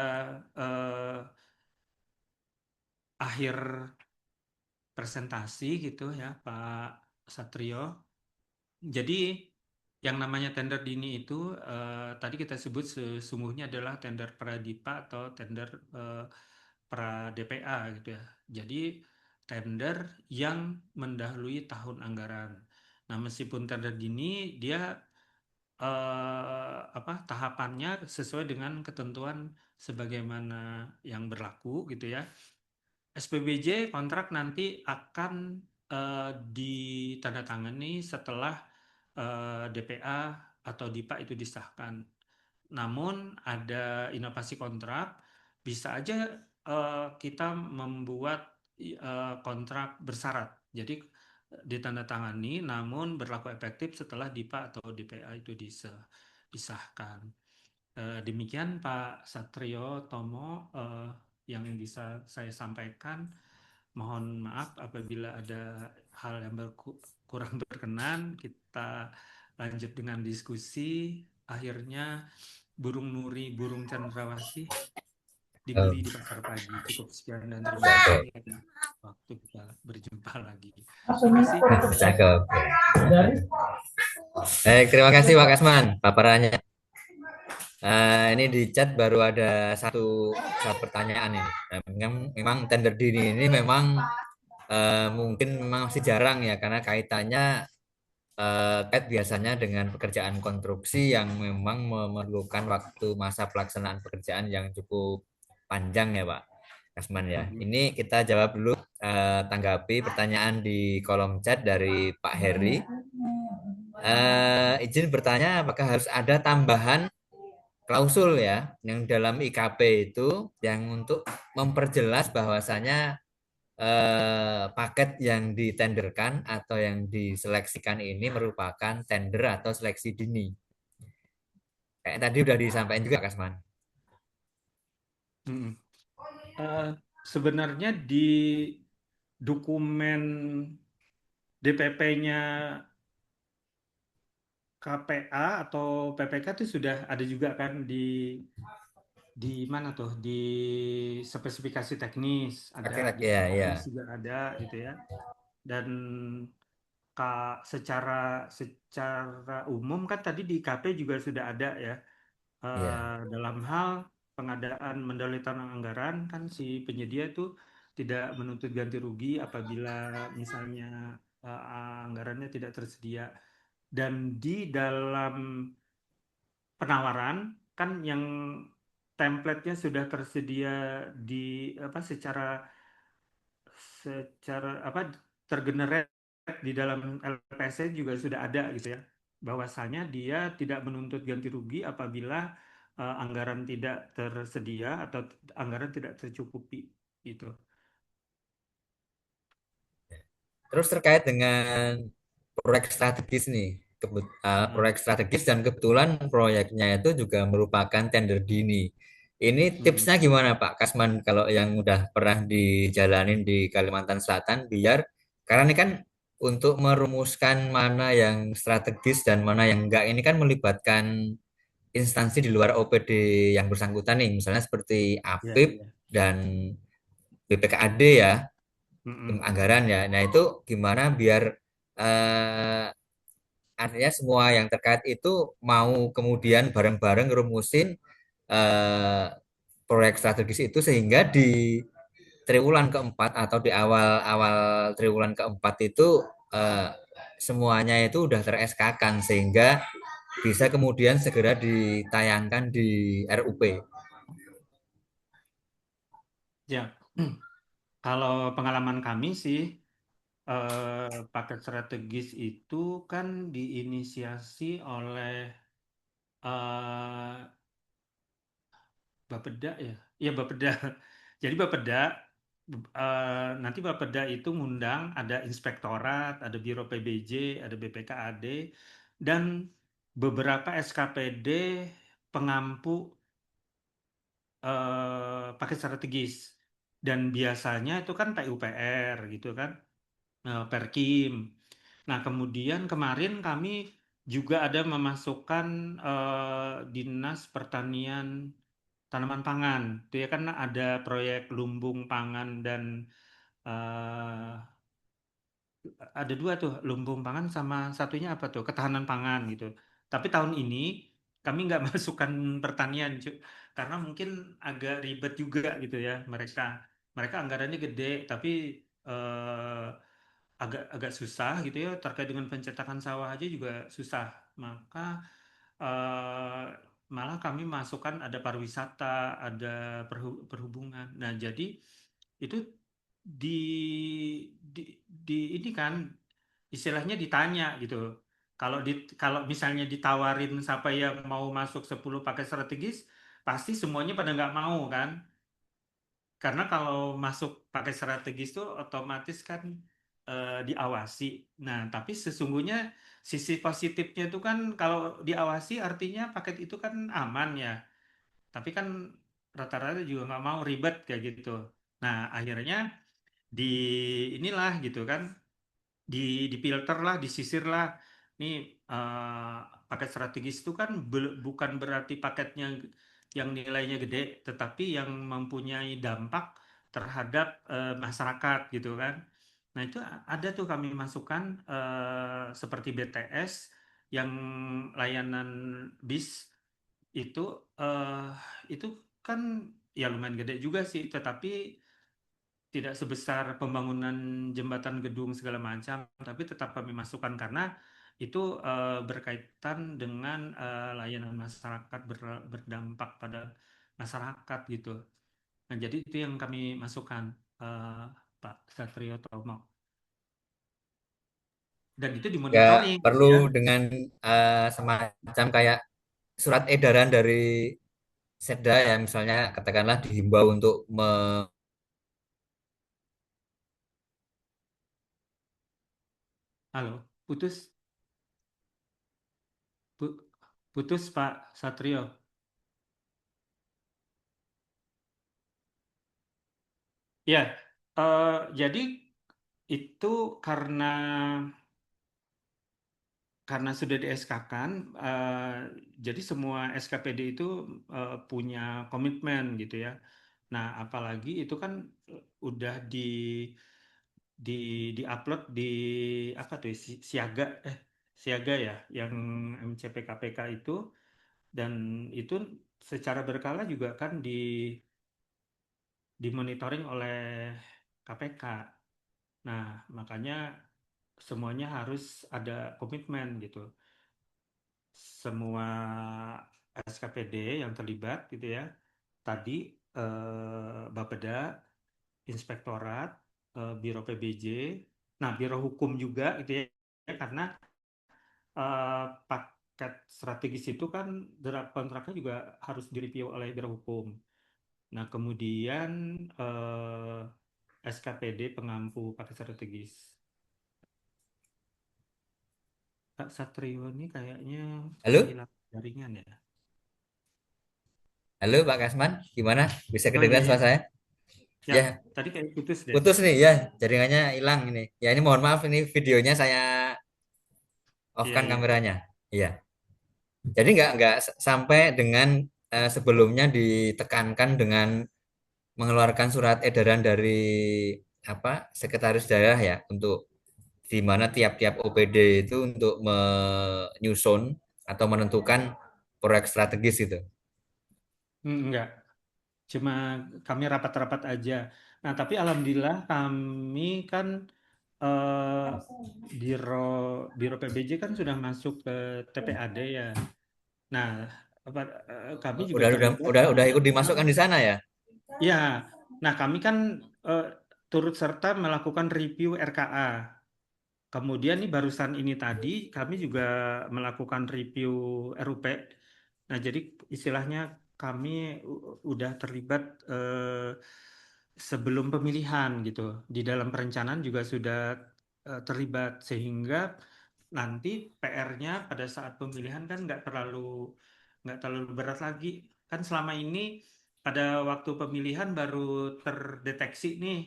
eh, akhir presentasi gitu ya, Pak Satrio. Jadi yang namanya tender dini itu tadi kita sebut sesungguhnya adalah tender Pradipa atau tender pra DPA gitu ya. Jadi tender yang mendahului tahun anggaran. Nah, meskipun tender dini dia tahapannya sesuai dengan ketentuan sebagaimana yang berlaku gitu ya. SPBJ kontrak nanti akan ditandatangani setelah DPA atau DIPA itu disahkan. Namun ada inovasi kontrak, bisa aja kita membuat kontrak bersyarat. Jadi ditandatangani namun berlaku efektif setelah DIPA atau DPA itu disahkan. Demikian Pak Satrio Tomo yang bisa saya sampaikan. Mohon maaf apabila ada hal yang kurang berkenan. Kita lanjut dengan diskusi. Akhirnya burung nuri, burung cendrawasih dibeli di pasar pagi. Cukup sekian dan terima kasih. Ada waktu kita berjumpa lagi. Terima kasih. Cakep. Terima kasih Pak Kasman paparannya. Ini di chat baru ada satu pertanyaan ini. Memang tender dini ini memang mungkin memang masih jarang ya karena kaitannya kait biasanya dengan pekerjaan konstruksi yang memang memerlukan waktu masa pelaksanaan pekerjaan yang cukup panjang ya Pak Kasman ya. Ini kita jawab dulu tanggapi pertanyaan di kolom chat dari Pak Heri. Izin bertanya apakah harus ada tambahan klausul ya yang dalam IKP itu yang untuk memperjelas bahwasanya paket yang ditenderkan atau yang diseleksikan ini merupakan tender atau seleksi dini. Kayak tadi udah disampaikan juga Kasman. Sebenarnya di dokumen DPP-nya KPA atau PPK itu sudah ada juga kan di mana tuh di spesifikasi teknis ada, di Ya, teknis ya. juga ada gitu ya. Dan secara umum kan tadi di KP juga sudah ada ya. Ya. Dalam hal pengadaan mendalilkan anggaran kan si penyedia itu tidak menuntut ganti rugi apabila misalnya anggarannya tidak tersedia. Dan di dalam penawaran kan yang template-nya sudah tersedia di apa secara apa tergenerate di dalam LPS juga sudah ada gitu ya, bahwasanya dia tidak menuntut ganti rugi apabila anggaran tidak tersedia atau anggaran tidak tercukupi gitu. Terus terkait dengan proyek strategis nih, proyek strategis dan kebetulan proyeknya itu juga merupakan tender dini. Ini tipsnya gimana Pak Kasman kalau yang udah pernah dijalanin di Kalimantan Selatan biar Karena ini kan untuk merumuskan mana yang strategis dan mana yang enggak ini kan melibatkan instansi di luar OPD yang bersangkutan nih, misalnya seperti Iya, APIP iya. dan BPKAD ya, tim Mm-mm. anggaran ya. Nah itu gimana biar eh, artinya semua yang terkait itu mau kemudian bareng-bareng rumusin eh, proyek strategis itu sehingga di triwulan keempat atau di awal-awal triwulan keempat itu eh, semuanya itu udah ter-SK-kan sehingga bisa kemudian segera ditayangkan di RUP. Ya, kalau pengalaman kami sih, paket strategis itu kan diinisiasi oleh eh, Bapeda ya, iya Bapeda. Jadi Bapeda, nanti Bapeda itu ngundang ada inspektorat, ada Biro PBJ, ada BPKAD, dan beberapa SKPD pengampu paket strategis. Dan biasanya itu kan PUPR gitu kan, Perkim. Nah, kemudian kemarin kami juga ada memasukkan Dinas Pertanian Tanaman Pangan. Itu ya kan ada proyek lumbung pangan dan eh, ada dua tuh, lumbung pangan sama satunya apa tuh, ketahanan pangan gitu. Tapi tahun ini kami nggak masukkan pertanian, karena mungkin agak ribet juga gitu ya mereka. Mereka anggarannya gede, tapi eh, agak agak susah gitu ya, terkait dengan pencetakan sawah aja juga susah. Maka eh, malah kami masukkan ada pariwisata, ada perhubungan. Nah, jadi itu di di ini kan istilahnya ditanya gitu. Kalau misalnya ditawarin siapa yang mau masuk 10 paket strategis, pasti semuanya pada nggak mau kan? Karena kalau masuk pakai strategis itu otomatis kan diawasi. Nah, tapi sesungguhnya sisi positifnya itu kan kalau diawasi artinya paket itu kan aman ya. Tapi kan rata-rata juga nggak mau ribet kayak gitu. Nah, akhirnya di inilah gitu kan, di difilter lah, disisir lah. Nih paket strategis itu kan bukan berarti paketnya yang nilainya gede, tetapi yang mempunyai dampak terhadap masyarakat gitu kan. Nah itu ada tuh kami masukkan seperti BTS yang layanan bis itu eh, itu kan ya lumayan gede juga sih, tetapi tidak sebesar pembangunan jembatan gedung segala macam, tapi tetap kami masukkan karena itu berkaitan dengan layanan masyarakat berdampak pada masyarakat gitu. Nah, jadi itu yang kami masukkan, eh, Pak Satrio Tomo. Dan itu Nggak dimonitoring gitu perlu ya. dengan semacam kayak surat edaran dari Setda ya misalnya katakanlah dihimbau untuk Halo, putus, pu- putus Pak Satrio. Ya, jadi itu karena sudah di SK-kan, jadi semua SKPD itu punya komitmen gitu ya. Nah, apalagi itu kan udah di diupload di apa tuh siaga siaga ya, yang MCP KPK itu, dan itu secara berkala juga kan dimonitoring oleh KPK. Nah, makanya semuanya harus ada komitmen gitu. Semua SKPD yang terlibat gitu ya. Tadi Bapeda, Inspektorat, Biro PBJ, nah Biro Hukum juga gitu ya, karena paket strategis itu kan draft kontraknya juga harus direview oleh Biro Hukum. Nah, kemudian SKPD pengampu paket strategis. Pak Satrio ini kayaknya halo, kehilangan jaringan ya. halo Pak Kasman, gimana? Bisa Oh iya kedengaran ya. suara saya? Ya, Ya, tadi kayak putus deh. putus nih ya, jaringannya hilang ini. Ya, ini mohon maaf ini videonya saya off Iya, kan iya. kameranya. Iya. Jadi nggak sampai dengan sebelumnya ditekankan dengan mengeluarkan surat edaran dari apa sekretaris daerah ya untuk di mana tiap-tiap OPD itu untuk menyusun atau menentukan proyek strategis itu. Enggak. Cuma kami rapat-rapat aja. Nah, tapi alhamdulillah kami kan eh, biro biro PBJ kan sudah masuk ke TPAD ya. Nah, apa, kami juga Udah udah terlibat udah di udah ikut dalam, dimasukkan di sana ya. ya. Nah, kami kan eh, turut serta melakukan review RKA. Kemudian nih barusan ini tadi kami juga melakukan review RUP. Nah, jadi istilahnya kami udah terlibat sebelum pemilihan gitu. Di dalam perencanaan juga sudah terlibat sehingga nanti PR-nya pada saat pemilihan kan nggak terlalu berat lagi. Kan selama ini pada waktu pemilihan baru terdeteksi nih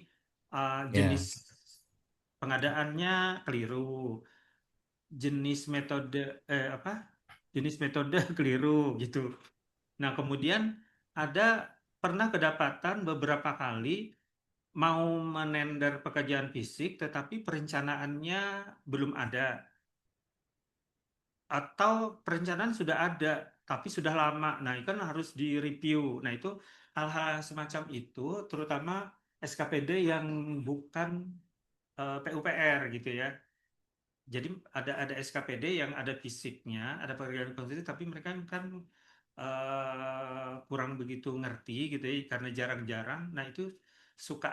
jenis Ya, pengadaannya keliru, jenis metode apa? Jenis metode keliru gitu. Nah, kemudian ada pernah kedapatan beberapa kali mau menender pekerjaan fisik tetapi perencanaannya belum ada atau perencanaan sudah ada tapi sudah lama. Nah, itu kan harus direview. Nah, itu hal-hal semacam itu terutama SKPD yang bukan PUPR gitu ya. Jadi ada SKPD yang ada fisiknya, ada pekerjaan konstruksi, tapi mereka kan kurang begitu ngerti gitu ya, karena jarang-jarang. Nah itu suka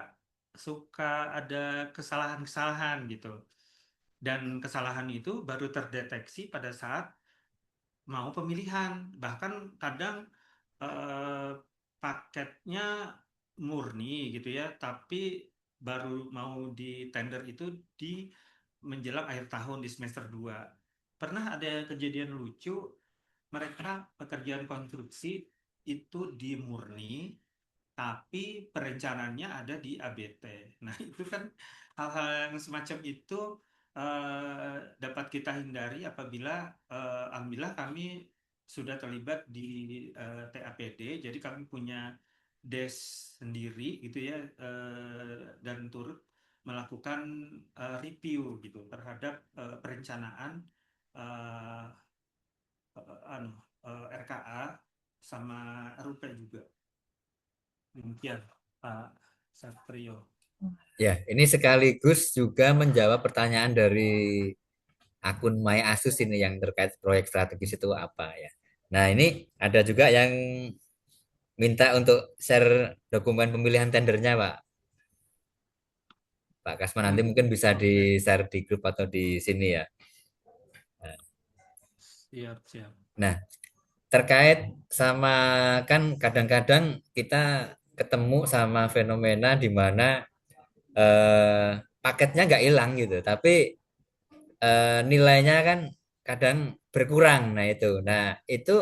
suka ada kesalahan-kesalahan gitu. Dan kesalahan itu baru terdeteksi pada saat mau pemilihan. Bahkan kadang eh, paketnya murni gitu ya, tapi baru mau di tender itu di menjelang akhir tahun di semester 2. Pernah ada kejadian lucu, mereka pekerjaan konstruksi itu di murni, tapi perencanaannya ada di ABT. Nah, itu kan hal-hal yang semacam itu dapat kita hindari apabila alhamdulillah kami sudah terlibat di TAPD, jadi kami punya desk sendiri gitu ya, dan turut melakukan review gitu terhadap perencanaan eh, RKA sama RUP juga. Demikian, Pak Satrio. ya, ini sekaligus juga menjawab pertanyaan dari akun My Asus ini yang terkait proyek strategis itu apa ya. Nah, ini ada juga yang minta untuk share dokumen pemilihan tendernya, Pak. Pak Kasman nanti mungkin bisa Oke, di-share di grup atau di sini ya. siap, siap. Nah, terkait sama kan kadang-kadang kita ketemu sama fenomena di mana paketnya nggak hilang gitu, tapi nilainya kan kadang berkurang. Nah itu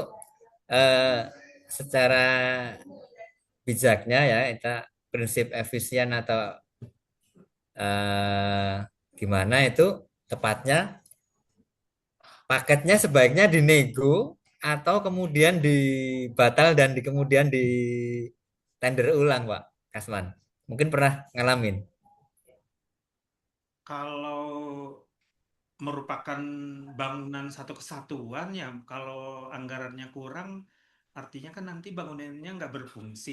eh, secara bijaknya ya, kita prinsip efisien atau eh, gimana itu tepatnya paketnya sebaiknya dinego atau kemudian dibatal dan kemudian di tender ulang, Pak Kasman. Mungkin pernah ngalamin. Kalau merupakan bangunan satu kesatuan ya, kalau anggarannya kurang, artinya kan nanti bangunannya nggak berfungsi.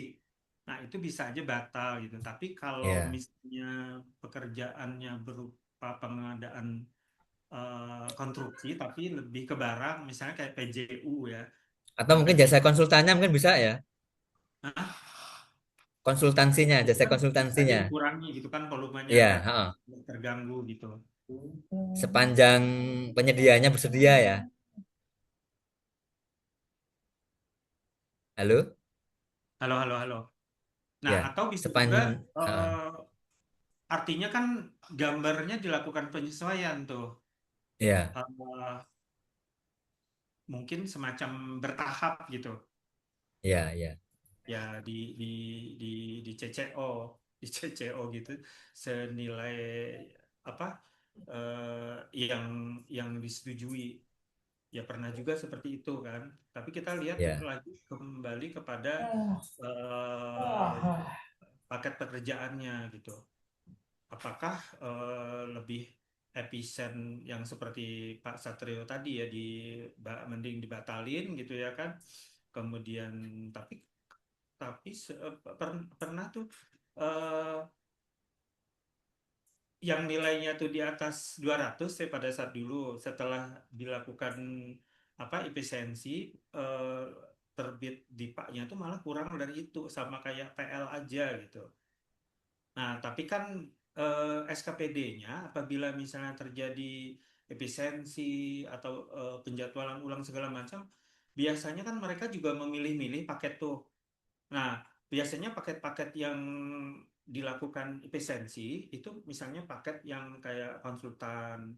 Nah, itu bisa aja batal gitu. Tapi kalau Ya. misalnya pekerjaannya berupa pengadaan konstruksi, tapi lebih ke barang, misalnya kayak PJU ya. Atau Nah, mungkin jasa PJU konsultannya mungkin bisa ya. nah, Konsultansinya, itu jasa kan bisa aja konsultansinya. dikurangi gitu kan, volumenya Iya, agak heeh. terganggu gitu. Sepanjang penyediaannya bersedia ya. Halo? Halo, halo, halo. Nah, Ya, atau bisa sepan juga heeh. artinya kan gambarnya dilakukan penyesuaian tuh. Ya, Eh, mungkin semacam bertahap gitu. ya, ya. Ya di di CCO. di CCO gitu senilai apa yang disetujui. Ya pernah juga seperti itu kan. Tapi kita lihat Ya, lagi kembali kepada eh, paket pekerjaannya gitu. Apakah lebih efisien yang seperti Pak Satrio tadi ya mending dibatalin gitu ya kan. Kemudian tapi pernah tuh eh, yang nilainya tuh di atas 200 ya pada saat dulu setelah dilakukan efisiensi eh, terbit di paknya tuh malah kurang dari itu sama kayak PL aja gitu. Nah, tapi kan SKPD-nya apabila misalnya terjadi efisiensi atau penjadwalan ulang segala macam, biasanya kan mereka juga memilih-milih paket tuh. Nah, biasanya paket-paket yang dilakukan efisiensi itu misalnya paket yang kayak konsultan.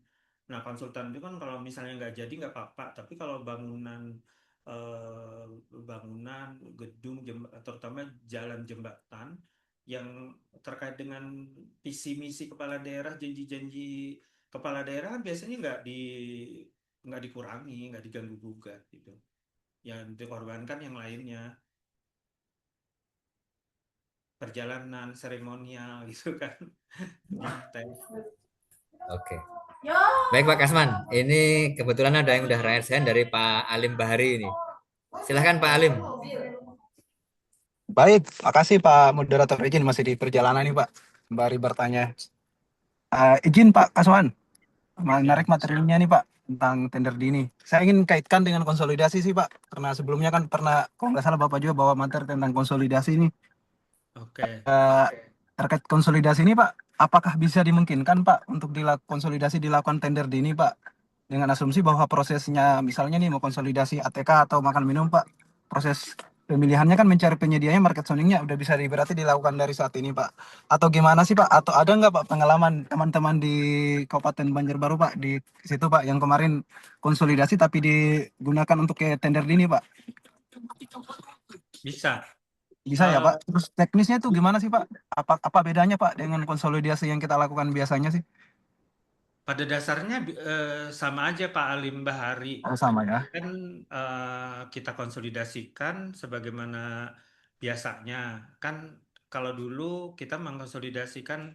Nah, konsultan itu kan kalau misalnya nggak jadi nggak apa-apa, tapi kalau eh, bangunan, gedung, terutama jalan jembatan yang terkait dengan visi misi kepala daerah, janji-janji kepala daerah kan biasanya nggak dikurangi, nggak diganggu gugat gitu. Yang dikorbankan yang lainnya. Perjalanan seremonial gitu kan nyetel. oke. Baik Pak Kasman, ini kebetulan ada yang udah raise hand dari Pak Alim Bahari ini. Silahkan Pak Alim. Baik, makasih Pak Moderator. Izin masih di perjalanan nih Pak. Sembari bertanya. Izin Pak Kaswan, menarik Ya, materialnya nih Pak tentang tender dini. Saya ingin kaitkan dengan konsolidasi sih Pak. Karena sebelumnya kan pernah, kalau nggak salah Bapak juga bawa materi tentang konsolidasi ini. oke. Eh, Terkait konsolidasi ini Pak, apakah bisa dimungkinkan Pak untuk konsolidasi dilakukan tender dini Pak? Dengan asumsi bahwa prosesnya misalnya nih mau konsolidasi ATK atau makan minum Pak, proses pemilihannya kan mencari penyedianya market soundingnya udah bisa berarti dilakukan dari saat ini Pak. Atau gimana sih Pak? Atau ada nggak Pak pengalaman teman-teman di Kabupaten Banjarbaru Pak di situ Pak yang kemarin konsolidasi tapi digunakan untuk kayak tender dini Pak? Bisa. Bisa ya Eh, Pak? Terus teknisnya itu gimana sih Pak? Apa bedanya Pak dengan konsolidasi yang kita lakukan biasanya sih? pada dasarnya sama aja Pak Alim Bahari. Oh, sama ya. Kan kita konsolidasikan sebagaimana biasanya. Kan kalau dulu kita mengkonsolidasikan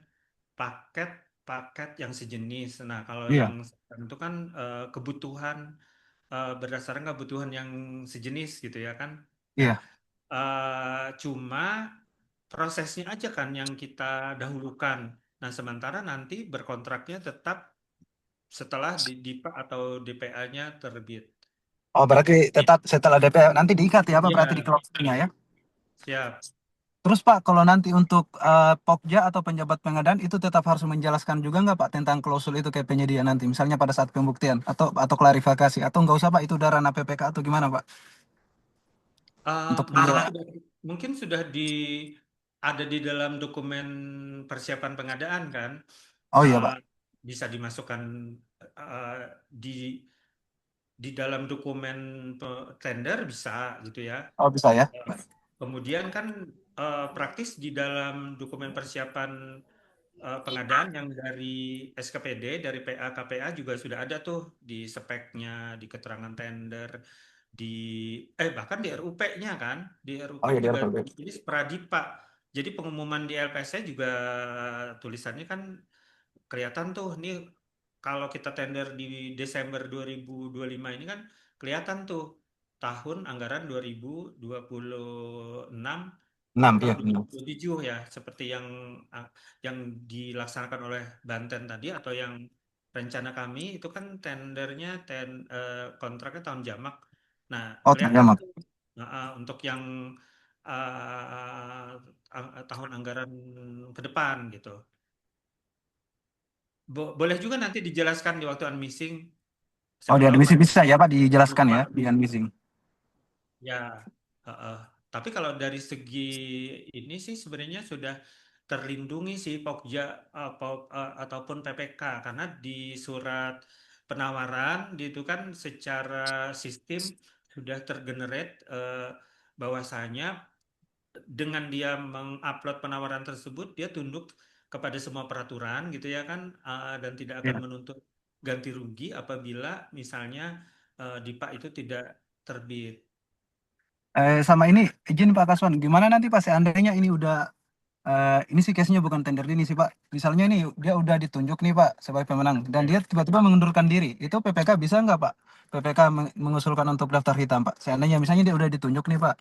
paket-paket yang sejenis. Nah, kalau yang Iya, sekarang itu kan kebutuhan berdasarkan kebutuhan yang sejenis gitu ya kan. Nah, iya. cuma prosesnya aja kan yang kita dahulukan. Nah, sementara nanti berkontraknya tetap setelah di DIPA atau DPA-nya terbit. Oh, berarti Ya, tetap setelah DP nanti diikat ya Pak berarti di iya, closing-nya ya. siap. Terus Pak, kalau nanti untuk Pokja atau penjabat pengadaan itu tetap harus menjelaskan juga nggak Pak tentang klausul itu kayak penyedia nanti, misalnya pada saat pembuktian atau klarifikasi atau nggak usah Pak itu udah ranah PPK atau gimana Pak? Untuk Mungkin penjelas. sudah ada di dalam dokumen persiapan pengadaan kan. Oh iya Uh, Pak. Bisa dimasukkan uh, di dalam dokumen tender bisa gitu ya. Oh bisa ya. Kemudian kan praktis di dalam dokumen persiapan pengadaan yang dari SKPD, dari PA KPA juga sudah ada tuh di speknya, di keterangan tender, di bahkan di RUP-nya kan, di RUP Oh iya di juga RPB. ini Pradipa. Jadi pengumuman di LPS juga tulisannya kan kelihatan tuh nih kalau kita tender di Desember 2025 ini kan kelihatan tuh tahun anggaran 2026 Enam atau iya. 2027 ya seperti ah, yang dilaksanakan oleh Banten tadi atau yang rencana kami itu kan tendernya kontraknya tahun jamak. Nah, Oh kelihatan ternyata. tuh untuk yang tahun anggaran ke depan gitu. Boleh juga nanti dijelaskan di waktu unmissing. Oh Siapa di tahu admisi Pak bisa ya Pak dijelaskan lupa. ya di admisi. Ya, heeh. Tapi kalau dari segi ini sih sebenarnya sudah terlindungi sih Pokja ataupun PPK karena di surat penawaran itu kan secara sistem sudah tergenerate bahwasanya dengan dia mengupload penawaran tersebut, dia tunduk kepada semua peraturan gitu ya kan, dan tidak akan Iya. menuntut ganti rugi apabila misalnya DIPA itu tidak terbit. Sama ini izin Pak Kaswan, gimana nanti Pak seandainya ini udah ini sih case-nya bukan tender ini sih Pak. Misalnya ini dia udah ditunjuk nih Pak sebagai pemenang dan dia tiba-tiba mengundurkan diri. Itu PPK bisa nggak Pak? PPK mengusulkan untuk daftar hitam Pak. Seandainya misalnya dia udah ditunjuk nih Pak.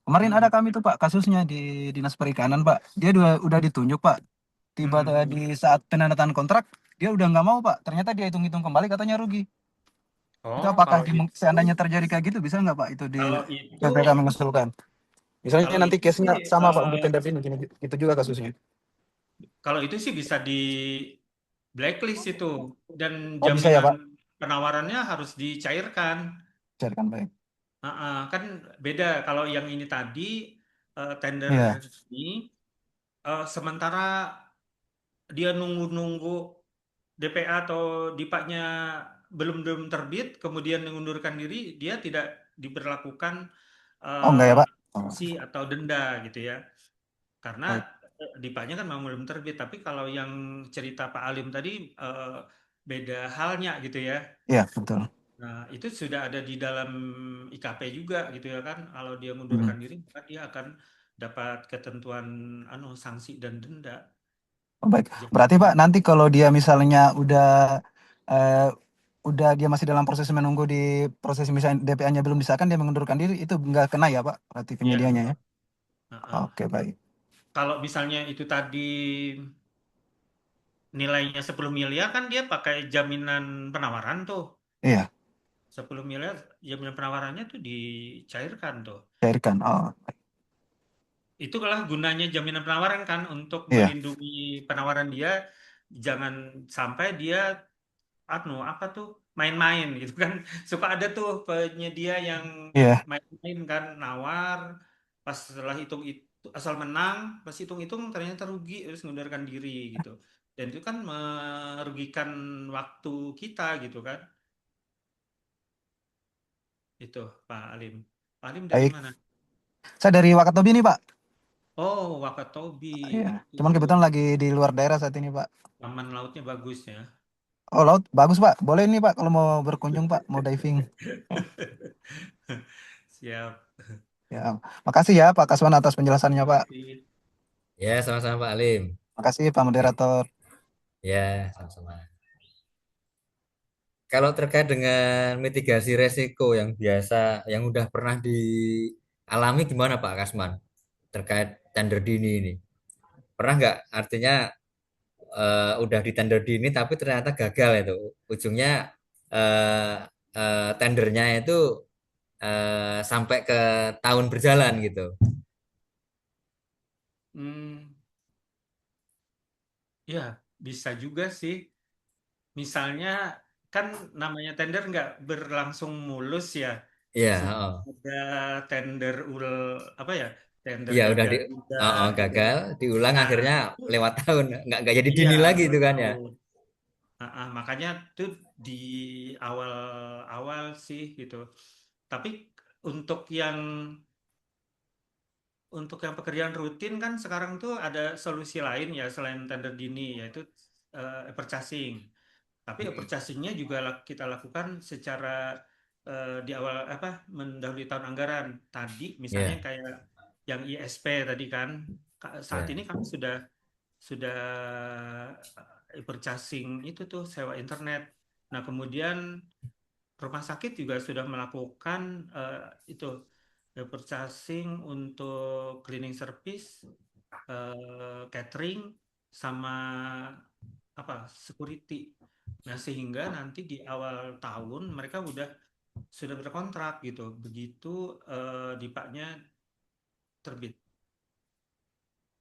Kemarin ada Hmm, kami tuh Pak kasusnya di Dinas Perikanan Pak. Dia udah ditunjuk Pak. Tiba hmm. di saat penandatangan kontrak dia udah nggak mau Pak. Ternyata dia hitung-hitung kembali katanya rugi. Itu Oh, apakah seandainya terjadi kayak gitu bisa nggak Pak itu di kalau itu PPK mengusulkan? Misalnya kalau nanti itu case-nya sih sama Pak untuk tender ini, gitu juga kasusnya. kalau itu sih bisa di blacklist itu, dan Oh bisa ya jaminan Pak? penawarannya harus dicairkan. Carikan baik. Kan beda kalau yang ini tadi, tender Iya, ini, sementara dia nunggu-nunggu DPA atau DIPA-nya belum belum terbit, kemudian mengundurkan diri, dia tidak diberlakukan oh enggak ya eh, Pak? Oh, sanksi atau denda gitu ya, karena baik. DIPA-nya kan memang belum terbit. Tapi kalau yang cerita Pak Alim tadi, beda halnya gitu ya. Iya betul. Nah, itu sudah ada di dalam IKP juga gitu ya kan. Kalau dia Hmm. mundurkan diri, maka dia akan dapat ketentuan sanksi dan denda. Oh, baik. Berarti Jadi, Pak nanti kalau dia misalnya eh, udah dia masih dalam proses menunggu di proses misalnya DPA-nya belum disahkan dia mengundurkan diri itu enggak kena ya Pak? Berarti ya penyediaannya ya? enggak. Heeh. Oke baik. Kalau misalnya itu tadi nilainya 10 miliar, kan dia pakai jaminan penawaran tuh. Iya, 10 miliar jaminan penawarannya tuh dicairkan tuh. cairkan. Oh, Itulah gunanya jaminan penawaran kan, untuk iya, melindungi penawaran dia, jangan sampai dia apa tuh, main-main gitu kan. Suka ada tuh penyedia yang iya. main-main kan, nawar, pas setelah hitung itu asal menang, pas hitung-hitung ternyata rugi, terus mengundurkan diri gitu. Dan itu kan merugikan waktu kita gitu kan. Itu Pak Alim. Pak Alim dari Baik. mana? Saya dari Wakatobi nih Pak. Oh, Wakatobi. Iya. Itu Cuman kebetulan lagi di luar daerah saat ini Pak. taman lautnya bagus ya. Oh laut bagus Pak. Boleh nih Pak kalau mau berkunjung Pak, mau diving. Siap. Ya, makasih ya Pak Kaswan atas penjelasannya Terima Pak. kasih. Ya, sama-sama Pak Alim. Makasih Pak Moderator. Ya, sama-sama. Kalau terkait dengan mitigasi resiko yang biasa, yang udah pernah dialami gimana Pak Kasman terkait tender dini ini? Pernah nggak? Artinya udah di tender dini tapi ternyata gagal itu. Ujungnya eh, tendernya itu sampai ke tahun berjalan gitu. Hmm, ya, bisa juga sih. Misalnya kan namanya tender nggak berlangsung mulus ya. Iya, Sudah oh. ada tender apa ya? Tender Iya udah gagal juga gitu. gagal, diulang Nah, akhirnya itu lewat tahun, nggak jadi iya dini lagi itu kan ya. betul. Makanya tuh di awal-awal sih gitu. Tapi untuk yang untuk yang pekerjaan rutin kan sekarang tuh ada solusi lain ya selain tender dini, yaitu purchasing. Tapi purchasingnya juga kita lakukan secara di awal apa, mendahului tahun anggaran. Tadi misalnya Iya, kayak yang ISP tadi kan, saat iya, ini kami sudah purchasing itu tuh sewa internet. Nah, kemudian rumah sakit juga sudah melakukan itu purchasing untuk cleaning service, catering, sama apa, security. Nah, sehingga nanti di awal tahun mereka sudah berkontrak gitu. Begitu dipaknya terbit.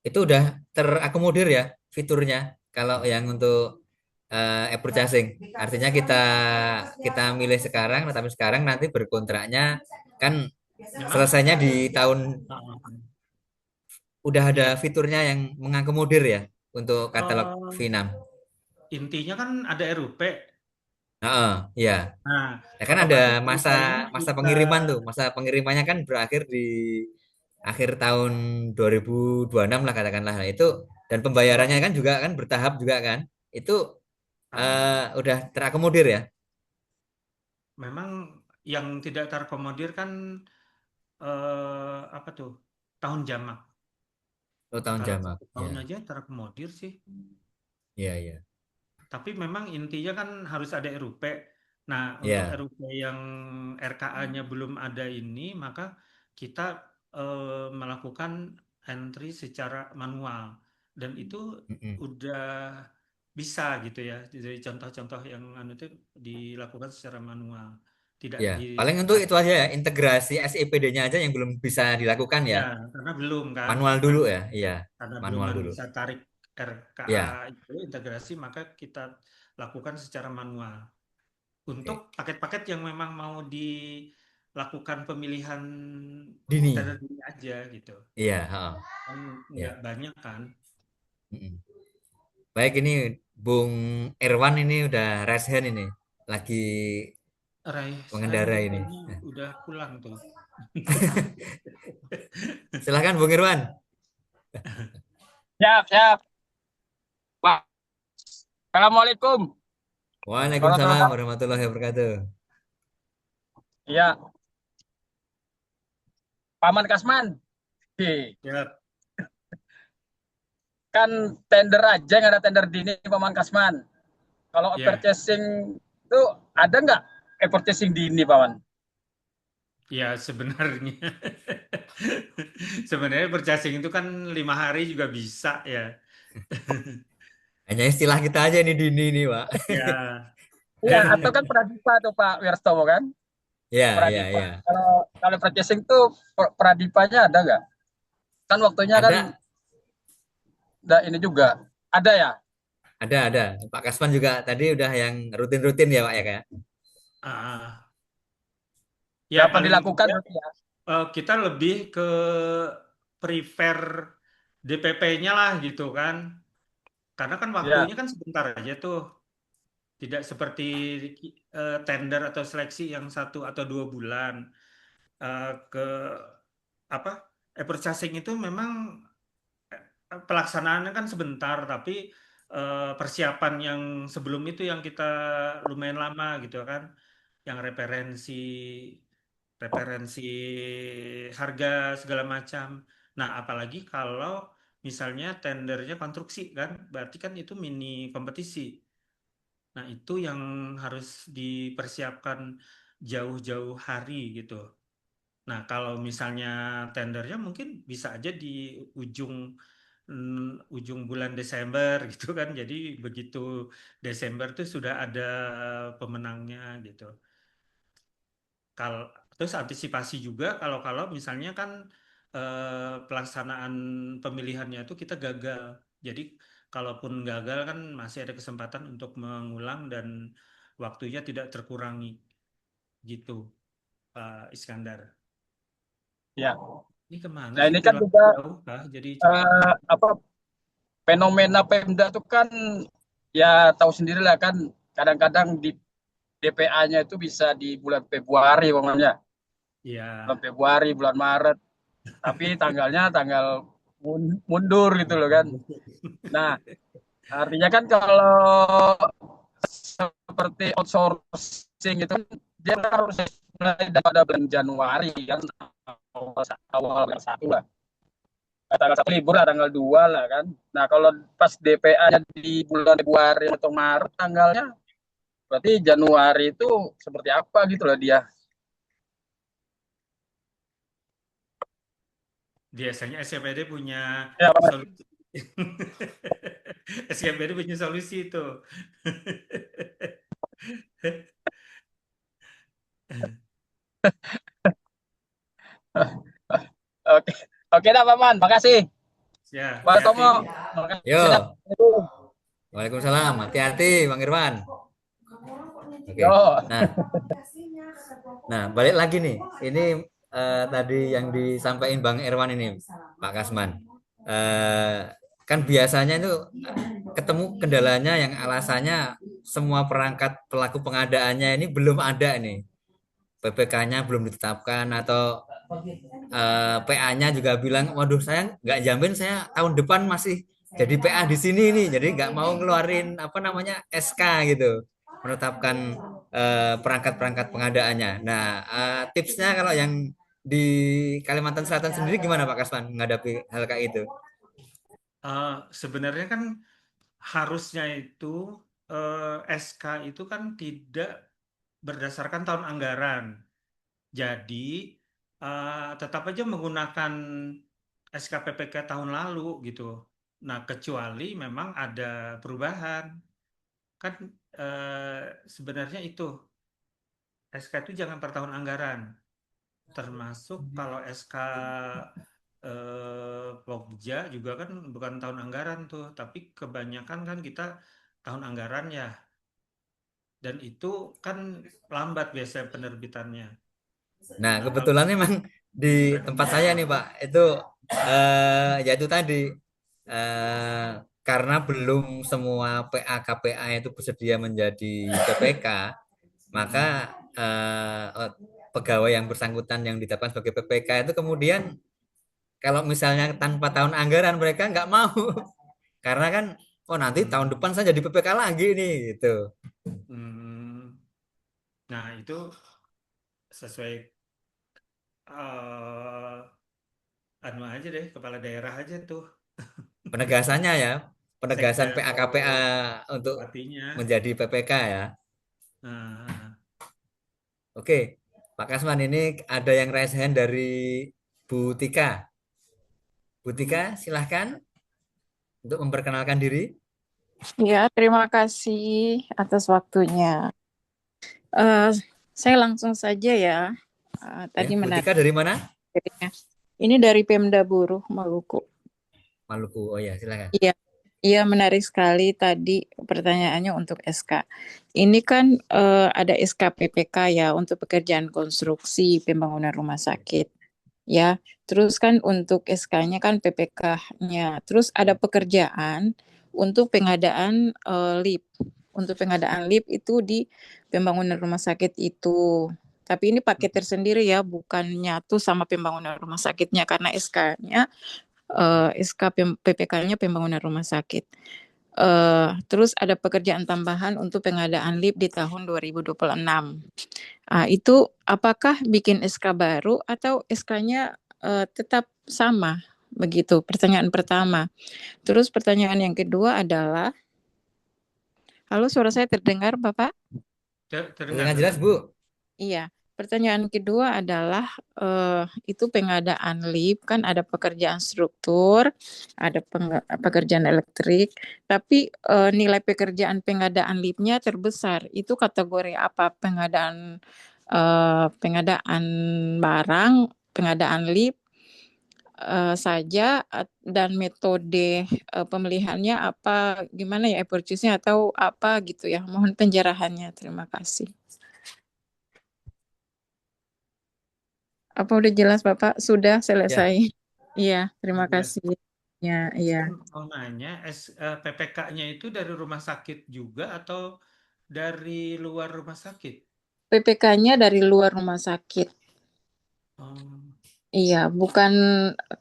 itu udah terakomodir ya fiturnya. Kalau yang untuk e-purchasing, artinya kita kita milih sekarang, tapi sekarang nanti berkontraknya kan Memang selesainya di tahun, uh, udah ada ya, fiturnya yang mengakomodir ya untuk katalog eh, Vinam. intinya kan ada RUP. Heeh, iya. Nah, Ya kan ada otomatis masa RUP ini masa kita pengiriman tuh, masa pengirimannya kan berakhir di akhir tahun 2026 lah katakanlah. Nah, itu dan pembayarannya kan juga kan bertahap juga kan. Itu udah terakomodir ya. Memang yang tidak terakomodir kan apa tuh? Tahun jamak. Oh, tahun Kalau jamak. satu Ya. tahun aja terakomodir sih. Iya, iya. Tapi memang intinya kan harus ada RUP. Nah, untuk Iya. RUP yang RKA-nya belum ada ini, maka kita melakukan entry secara manual. Dan itu Mm-mm. udah bisa gitu ya. Dari contoh-contoh yang anu itu dilakukan secara manual. Tidak Ya, di paling untuk itu aja ya, integrasi SIPD-nya aja yang belum bisa dilakukan ya. ya, karena belum kan. Manual dulu ya. Iya, Karena belum manual dulu. bisa tarik RKA Ya, itu integrasi, maka kita lakukan secara manual. Untuk oke. paket-paket yang memang mau dilakukan pemilihan Dini. terdiri aja gitu. Iya, ha. Kan nggak Ya. banyak kan. Mm-mm. Baik, ini Bung Irwan ini udah raise hand ini. Lagi Raihan mengendarai ini. kayaknya udah pulang tuh. Silahkan Bung Irwan. Siap, siap. Pak, Assalamualaikum Waalaikumsalam warahmatullahi. warahmatullahi wabarakatuh. Iya, Paman Kasman. Ya, Kan tender aja nggak ada tender dini Paman Kasman. Kalau ya, purchasing itu ada nggak purchasing dini Paman? ya sebenarnya sebenarnya purchasing itu kan 5 hari juga bisa ya. Hanya istilah kita aja ini dini nih, Pak. Ya, Iya, atau kan Pradipa tuh Pak Wirstomo kan? Ya, ya, Pradipa. ya. Kalau purchasing tuh Pradipanya ada nggak? Kan waktunya kan Ada, ini juga ada ya. ada. Pak Kasman juga tadi udah yang rutin-rutin ya, Pak ya, Kak? ah, ya Gampang paling dilakukan tidak berarti ya. kita lebih ke prefer DPP-nya lah gitu kan. Karena kan Ya, waktunya kan sebentar aja tuh. Tidak seperti tender atau seleksi yang 1 atau 2 bulan. Ke apa? Purchasing itu memang pelaksanaannya kan sebentar, tapi persiapan yang sebelum itu yang kita lumayan lama gitu kan. Yang referensi referensi harga segala macam. Nah, apalagi kalau misalnya tendernya konstruksi kan, berarti kan itu mini kompetisi. Nah, itu yang harus dipersiapkan jauh-jauh hari gitu. Nah, kalau misalnya tendernya mungkin bisa aja di ujung ujung bulan Desember gitu kan. Jadi begitu Desember tuh sudah ada pemenangnya gitu. Kalau terus antisipasi juga kalau misalnya kan pelaksanaan pemilihannya itu kita gagal. Jadi kalaupun gagal kan masih ada kesempatan untuk mengulang dan waktunya tidak terkurangi gitu, Pak Iskandar. ya. Ini kemana Nah sih ini kan pulang juga jauh kah? Jadi cepet. apa fenomena Pemda itu kan ya tahu sendiri lah kan kadang-kadang di DPA-nya itu bisa di bulan Februari pokoknya bulan Ya. Februari bulan Maret tapi tanggalnya tanggal mundur gitu loh kan. Nah artinya kan kalau seperti outsourcing itu dia harus mulai pada bulan Januari kan awal 1 lah. Tanggal 1 libur lah, tanggal 2 lah kan. Nah kalau pas DPA-nya di bulan Februari atau Maret tanggalnya, berarti Januari itu seperti apa gitu lah dia. Biasanya SCPD punya Ya, solusi. SCPD punya solusi itu. oke, oke dah Paman, makasih. Ya, Pak hati-hati. Tomo, makasih dah. Yo, Waalaikumsalam. Hati-hati, Bang Irwan. Oke. Yo, Nah, balik lagi nih. Ini tadi yang disampaikan Bang Irwan ini, Pak Kasman. Eh, kan biasanya itu ketemu kendalanya yang alasannya semua perangkat pelaku pengadaannya ini belum ada nih. PPK-nya belum ditetapkan atau PA-nya juga bilang, waduh saya nggak jamin saya tahun depan masih jadi PA di sini nih, jadi nggak mau ngeluarin apa namanya SK gitu, menetapkan perangkat-perangkat pengadaannya. Nah, tipsnya kalau yang di Kalimantan Selatan sendiri gimana Pak Kasman menghadapi hal kayak itu? Sebenarnya kan harusnya itu SK itu kan tidak berdasarkan tahun anggaran. Jadi tetap aja menggunakan SKPPK tahun lalu gitu. Nah, kecuali memang ada perubahan. Kan sebenarnya itu SK itu jangan per tahun anggaran. Termasuk kalau SK Pokja juga kan bukan tahun anggaran tuh, tapi kebanyakan kan kita tahun anggaran ya. Dan itu kan lambat biasanya penerbitannya. Nah, Nah, kalau kebetulan memang di tempat saya nih Pak, itu ya itu tadi eh, karena belum semua PA KPA itu bersedia menjadi PPK, maka pegawai yang bersangkutan yang ditetapkan sebagai PPK itu kemudian kalau misalnya tanpa tahun anggaran mereka nggak mau karena kan oh nanti tahun depan saya jadi PPK lagi nih gitu. hmm, nah itu sesuai eh anu aja deh, kepala daerah aja tuh, Penegasannya ya, penegasan sekda PA atau KPA untuk bupatinya. menjadi PPK ya. Nah, Oke, Pak Kasman ini ada yang raise hand dari Bu Tika. Bu Tika, silahkan untuk memperkenalkan diri. Ya, terima kasih atas waktunya. Eh, saya langsung saja ya. Ya, Tadi Bu menarik. Tika dari mana? Ini dari Pemda Buruh Maluku. Maluku. Oh ya, silahkan. Iya, iya menarik sekali tadi pertanyaannya untuk SK. Ini kan ada SK PPK ya untuk pekerjaan konstruksi pembangunan rumah sakit. Ya, terus kan untuk SK-nya kan PPK-nya. Terus ada pekerjaan untuk pengadaan lift. Untuk pengadaan lift itu di pembangunan rumah sakit itu. Tapi ini paket tersendiri ya, bukan nyatu sama pembangunan rumah sakitnya karena SK-nya SK PPK-nya pembangunan rumah sakit. Terus ada pekerjaan tambahan untuk pengadaan lift di tahun 2026. Itu apakah bikin SK baru atau SK-nya tetap sama? Begitu pertanyaan pertama. Terus pertanyaan yang kedua adalah, halo suara saya terdengar Bapak? terdengar, Dengan jelas, terdengar. Bu. Iya. Pertanyaan kedua adalah itu pengadaan lift kan ada pekerjaan struktur, ada pekerjaan elektrik, tapi nilai pekerjaan pengadaan liftnya terbesar. Itu kategori apa? Pengadaan barang, pengadaan lift saja dan metode pemilihannya apa? Gimana ya purchase-nya atau apa gitu ya? Mohon penjelasannya. Terima kasih. Apa udah jelas Bapak? Sudah Ya, selesai. Iya, terima Jelas. kasih. Ya, Saya iya. mau nanya, PPK-nya itu dari rumah sakit juga atau dari luar rumah sakit? PPK-nya dari luar rumah sakit. Oh, Iya, bukan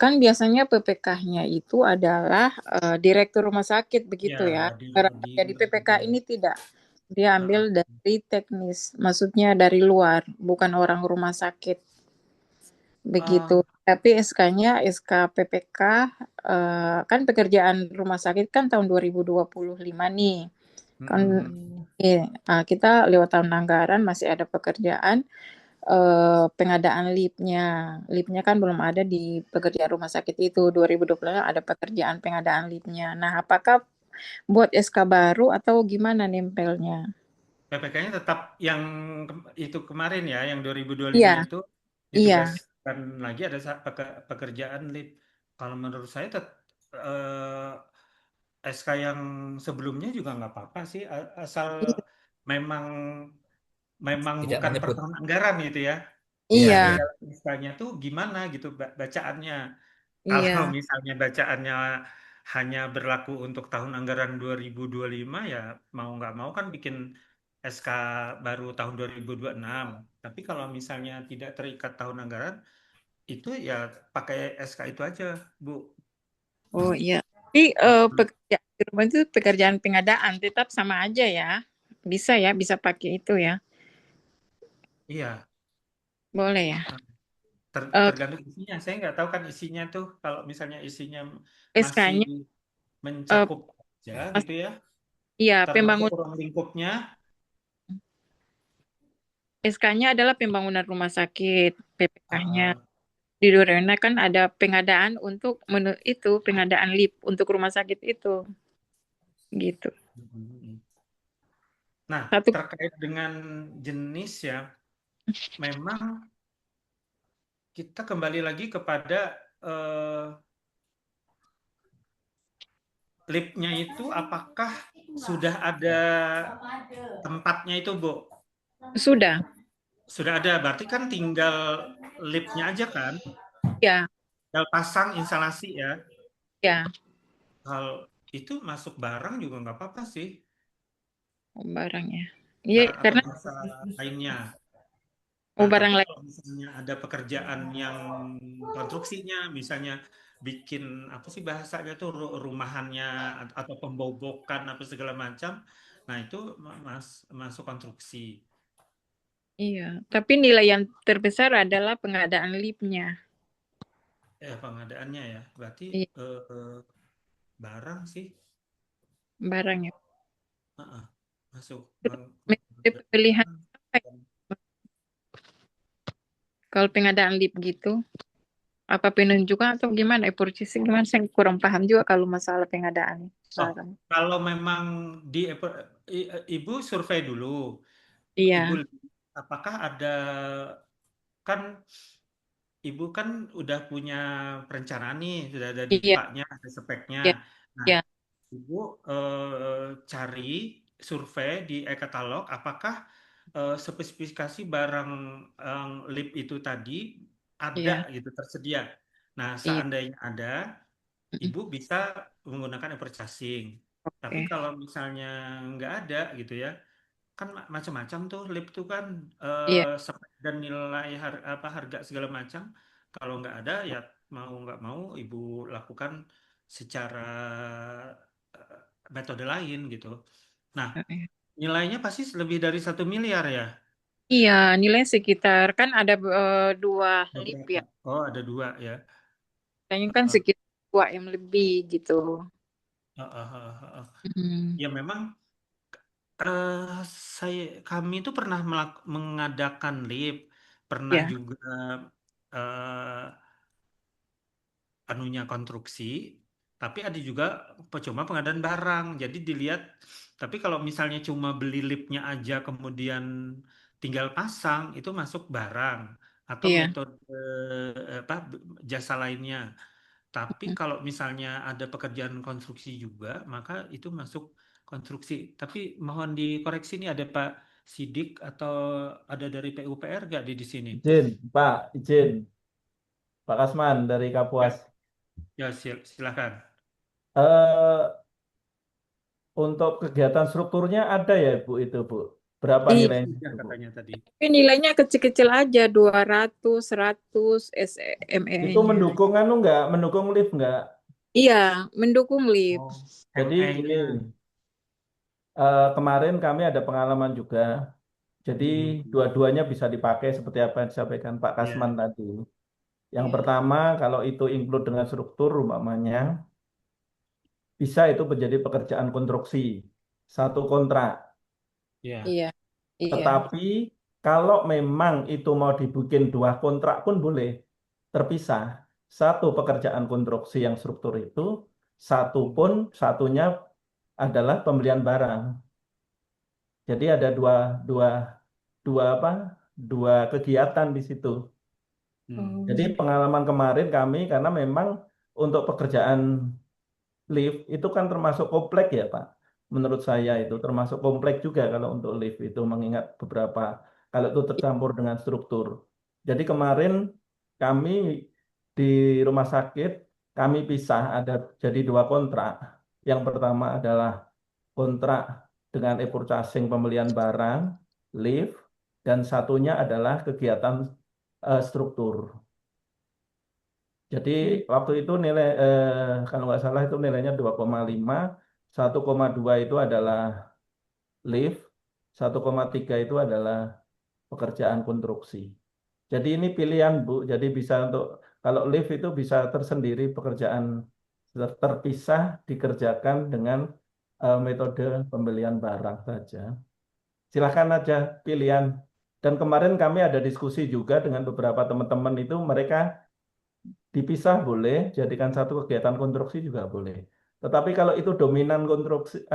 kan biasanya PPK-nya itu adalah direktur rumah sakit begitu ya. ya Jadi PPK ya. ini tidak dia Ah, ambil dari teknis, maksudnya dari luar, bukan orang rumah sakit begitu. ah, Tapi SK-nya SK PPK kan pekerjaan rumah sakit kan tahun 2025 nih. Kan kita lewat tahun anggaran masih ada pekerjaan pengadaan liftnya. Liftnya kan belum ada di pekerjaan rumah sakit itu. 2020 ada pekerjaan pengadaan liftnya. Nah, apakah buat SK baru atau gimana nempelnya? PPK-nya tetap yang itu kemarin ya, yang 2025 Iya, itu iya, ditugaskan lagi ada pekerjaan lead. Kalau menurut saya SK yang sebelumnya juga nggak apa-apa sih, asal iya, memang memang tidak bukan per menyebut. tahun anggaran gitu ya. Iya, Tapi iya. iya, dalam SK-nya tuh gimana gitu bacaannya. Kalau iya, misalnya bacaannya hanya berlaku untuk tahun anggaran 2025 ya mau nggak mau kan bikin SK baru tahun 2026. Tapi kalau misalnya tidak terikat tahun anggaran, itu ya pakai SK itu aja, Bu. Oh iya. Tapi pekerjaan di rumah itu pekerjaan pengadaan tetap sama aja ya. Bisa ya, bisa pakai itu ya. Iya, Boleh ya. tergantung isinya. Saya nggak tahu kan isinya tuh, kalau misalnya isinya masih SK-nya mencakup aja gitu ya, iya, termasuk ruang lingkupnya. SK-nya adalah pembangunan rumah sakit, PPK-nya. uh, Di Durena kan ada pengadaan untuk itu pengadaan lift untuk rumah sakit itu gitu. Nah, Satu terkait dengan jenis ya, memang kita kembali lagi kepada liftnya itu apakah sudah ada tempatnya itu, Bu? sudah Sudah ada, berarti kan tinggal liftnya aja kan? ya Tinggal pasang instalasi ya. ya Hal itu masuk barang juga nggak apa-apa sih. barangnya. Iya Atau karena bahasa lainnya. Nah, barang tapi lain kalau misalnya ada pekerjaan yang konstruksinya, misalnya bikin apa sih bahasanya tuh rumahannya atau pembobokan apa segala macam, nah itu masuk konstruksi. iya. Tapi nilai yang terbesar adalah pengadaan liftnya. Pengadaannya ya, berarti Iya, barang sih. barangnya. Heeh, masuk Metode pilihan apa ya? Kalau pengadaan lift gitu, apa penunjukan atau gimana? Purchasing gimana? Saya kurang paham juga kalau masalah pengadaan Oh, barang. kalau memang Ibu survei dulu, Ibu Iya, apakah ada, kan Ibu kan udah punya perencanaan nih, sudah ada iya, dipaknya, ada speknya. iya, Nah, iya, Ibu cari survei di e-katalog, apakah spesifikasi barang lip itu tadi ada iya, gitu, tersedia. Nah, iya. seandainya ada, Mm, Ibu bisa menggunakan e-purchasing. Tapi oke. kalau misalnya nggak ada gitu ya, kan macam-macam tuh lip tuh kan Iya, spek dan nilai apa harga segala macam. Kalau nggak ada ya mau nggak mau ibu lakukan secara eh, metode lain gitu. Nah, iya. nilainya pasti lebih dari 1 miliar ya. Iya, nilai sekitar kan ada dua Oh, lip berapa? ya. Oh, ada dua ya. Kayaknya kan Heeh, sekitar 2 M lebih gitu. heeh, heeh, heeh. Hmm, Ya memang kami itu pernah mengadakan lift, pernah ya, juga eh, anunya konstruksi, tapi ada juga cuma pengadaan barang. Jadi dilihat, tapi kalau misalnya cuma beli lipnya aja kemudian tinggal pasang, itu masuk barang atau iya. metode apa jasa lainnya. Tapi Mm. kalau misalnya ada pekerjaan konstruksi juga, maka itu masuk konstruksi. Tapi mohon dikoreksi nih ada Pak Sidik atau ada dari PUPR nggak di sini? Izin, Pak, izin. Pak Kasman dari Ya, Kapuas. ya silakan. Eh, untuk kegiatan strukturnya ada ya, Bu, itu, Bu? Berapa Iya, nilainya Sudah itu, Bu? katanya tadi. tapi nilainya kecil-kecil aja, 200, 100 Itu SME-nya. mendukung anu nggak? Mendukung lift nggak? Iya, mendukung lift. Oh, Jadi gini, ME-nya. kemarin kami ada pengalaman juga. Jadi Mhm. dua-duanya bisa dipakai seperti apa yang disampaikan Pak Kasman Iya, tadi. Yang Iya, pertama, kalau itu include dengan struktur umpamanya, bisa itu menjadi pekerjaan konstruksi, satu kontrak. iya. iya, iya, Tetapi kalau memang itu mau dibikin dua kontrak pun boleh terpisah. Satu pekerjaan konstruksi yang struktur itu, satu Hmm. pun satunya adalah pembelian barang. Jadi ada dua dua dua apa? Dua kegiatan di situ. Hmm. Jadi oh, pengalaman kemarin kami karena memang untuk pekerjaan lift itu kan termasuk kompleks ya Pak. Menurut saya Hmm. itu termasuk kompleks juga kalau untuk lift itu mengingat beberapa kalau itu tercampur dengan struktur. Jadi kemarin kami di rumah sakit kami pisah ada jadi dua kontrak. Yang pertama adalah kontrak dengan e-purchasing pembelian barang, lift, dan satunya adalah kegiatan struktur. Jadi waktu itu nilai kalau nggak salah itu nilainya 2,5, 1,2 itu adalah lift, 1,3 itu adalah pekerjaan konstruksi. Jadi ini pilihan Bu, jadi bisa untuk kalau lift itu bisa tersendiri pekerjaan terpisah dikerjakan dengan metode pembelian barang saja. Silakan aja pilihan. Dan kemarin kami ada diskusi juga dengan beberapa teman-teman itu mereka dipisah boleh, jadikan satu kegiatan konstruksi juga boleh. Tetapi kalau itu dominan konstruksi,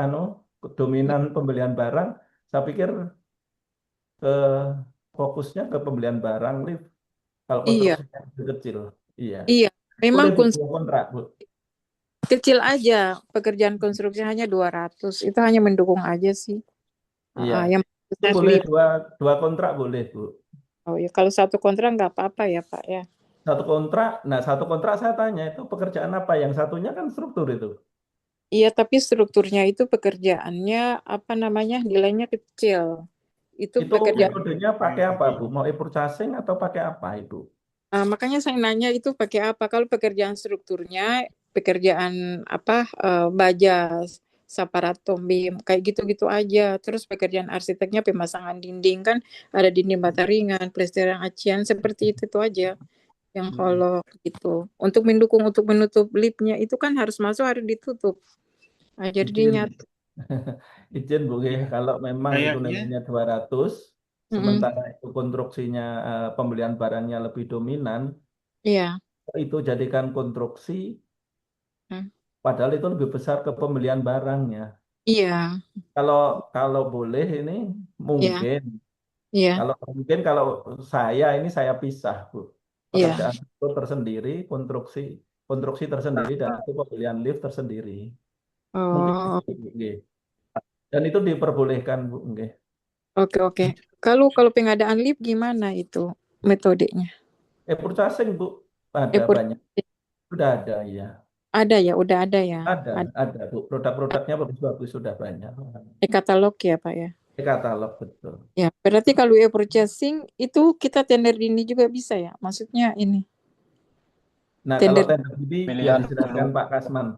dominan pembelian barang, saya pikir ke fokusnya ke pembelian barang lift. Kalau Iya, konstruksinya kecil, iya. iya. Memang Boleh Bu, dua kontrak Bu. kecil aja, pekerjaan konstruksi hanya 200. Itu hanya mendukung aja sih. Iya, Yang itu besar boleh lift. dua kontrak boleh Bu. Oh ya, kalau satu kontrak nggak apa-apa ya Pak ya. Satu kontrak saya tanya itu pekerjaan apa? Yang satunya kan struktur itu. Iya, tapi strukturnya itu pekerjaannya apa namanya nilainya kecil. Itu Itu pekerjaan. metodenya pakai apa Bu? Mau e-purchasing atau pakai apa Ibu? Makanya saya nanya itu pakai apa? Kalau pekerjaan strukturnya, pekerjaan apa baja, saparatom, bim, kayak gitu-gitu aja. Terus pekerjaan arsiteknya pemasangan dinding kan ada dinding bata ringan, plesteran acian seperti itu aja. Yang kalau gitu. Untuk menutup lipnya itu kan harus masuk harus ditutup. Nah, jadi Izin, nyatu. izin Bu, Ya, kalau memang itu kayaknya nilainya 200, Mm-mm. sementara itu konstruksinya pembelian barangnya lebih dominan, Iya. itu jadikan konstruksi, Hmm. padahal itu lebih besar ke pembelian barangnya. Iya. Kalau kalau boleh ini Iya. mungkin, Iya. kalau saya pisah Bu, Iya. pekerjaan itu tersendiri, konstruksi konstruksi tersendiri dan itu pembelian lift tersendiri. Mungkin Oh, gitu, Bu, nggih. Dan itu diperbolehkan Bu, nggih. oke, oke. Kalau pengadaan lip gimana itu metodenya? E-purchasing Bu, ada Epur banyak. Sudah ada ya. ada ya, udah ada ya. Ada Bu. Produk-produknya bagus-bagus sudah banyak. E-katalog ya, Pak ya. E-katalog betul. Ya, berarti kalau e-purchasing itu kita tender ini juga bisa ya? Maksudnya ini Nah, kalau tender. tender ini ya Pilihan dijelaskan dulu. Pak Kasman.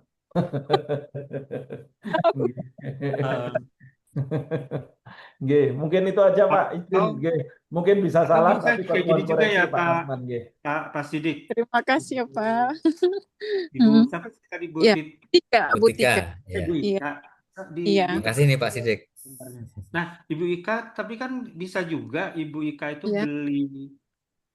Nggih, mungkin itu aja Pak izin atau nggih. Mungkin bisa atau salah bisa tapi kalau kayak gini mohon juga koreksi ya Pak Pak Kasman nggih. Pak Sidik, Terima kasih ya, Pak. Ibu Hmm. siapa sih tadi Bu Ya, Bu Butika, Tika. ya. Ibu Iya, Ika iya, di Makasih nih Pak Sidik. Nah, Ibu Ika, tapi kan bisa juga Ibu Ika itu iya, beli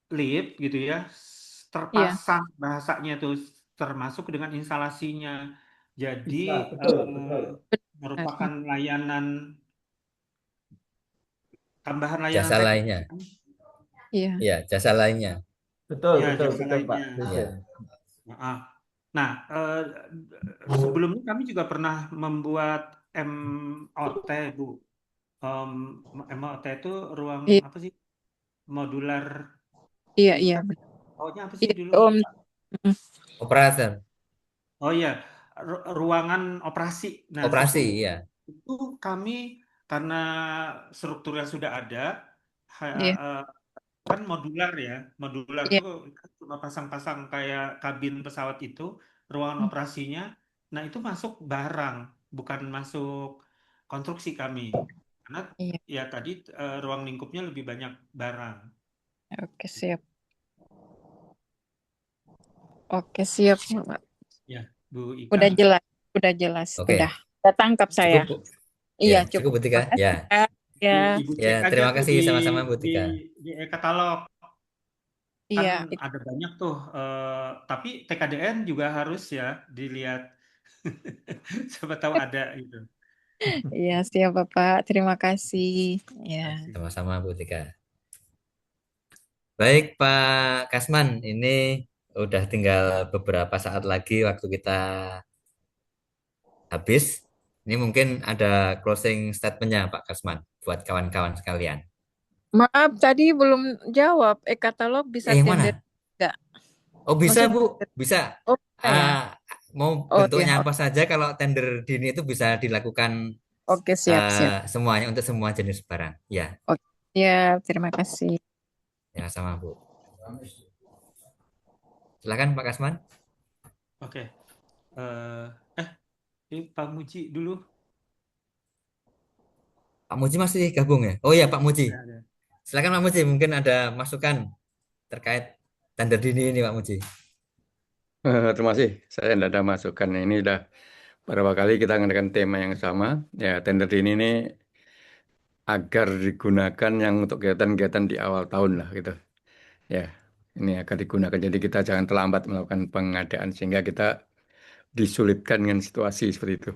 lift gitu ya, iya, terpasang bahasanya itu termasuk dengan instalasinya. Jadi Bisa, betul, betul. benar. merupakan layanan tambahan layanan Jasa teknis. lainnya. Iya, Ya, jasa lainnya. Betul, Ya, betul, jasa betul Pak lainnya. Rizin. Ya. Nah, nah, sebelumnya kami juga pernah membuat MOT, Bu. Em, MOT itu ruang iya, apa sih? Modular. iya, iya, Pokoknya apa sih iya, dulu? Om. Mm, Operator, Oh iya, ruangan operasi. Nah, operasi, ya. itu kami karena strukturnya sudah ada, Iya, eh, kan modular ya. Modular iya, tuh cuma pasang-pasang kayak kabin pesawat itu, ruangan mm, operasinya. Nah, itu masuk barang, bukan masuk konstruksi kami. Karena iya. ya tadi ruang lingkupnya lebih banyak barang. Oke, siap. Oke, siap, Pak. Ya, Bu Udah Ika. jelas, udah jelas, Oke, udah tangkap saya. cukup Bu. Iya, Ya, cukup cukup. Butika. Makasih, Ya, Pak. Ya, Ibu ya. cek aja Terima tuh kasih sama-sama Butika. di katalog kan iya, ada banyak tuh, tapi TKDN juga harus ya dilihat. Siapa tahu ada itu. iya, siap, Bapak. Terima kasih. Ya. Sama-sama Butika. Baik Pak Kasman, ini udah tinggal beberapa saat lagi waktu kita habis. Ini mungkin ada closing statementnya Pak Kasman buat kawan-kawan sekalian. Maaf, tadi belum jawab. E-katalog bisa Yang tender mana? enggak? Oh bisa Maksudnya, Bu, bisa. oh, bisa ya. Mau Oh, ya. bentuknya apa saja kalau tender dini itu bisa dilakukan Oke, siap, siap. semuanya untuk semua jenis barang. Ya, Oke, siap. Terima kasih. ya sama Bu. Silakan Pak Kasman. Oke. Eh, ini Pak Muji dulu. Pak Muji masih gabung ya? Oh ya Pak Muji. Ada. Silakan Pak Muji, mungkin ada masukan terkait tender dini ini Pak Muji. Terima kasih. Saya tidak ada masukan. Ini sudah beberapa kali kita menggunakan tema yang sama. Ya, tender dini ini agar digunakan yang untuk kegiatan-kegiatan di awal tahun lah gitu. Ya, ini agar digunakan. Jadi kita jangan terlambat melakukan pengadaan sehingga kita disulitkan dengan situasi seperti itu.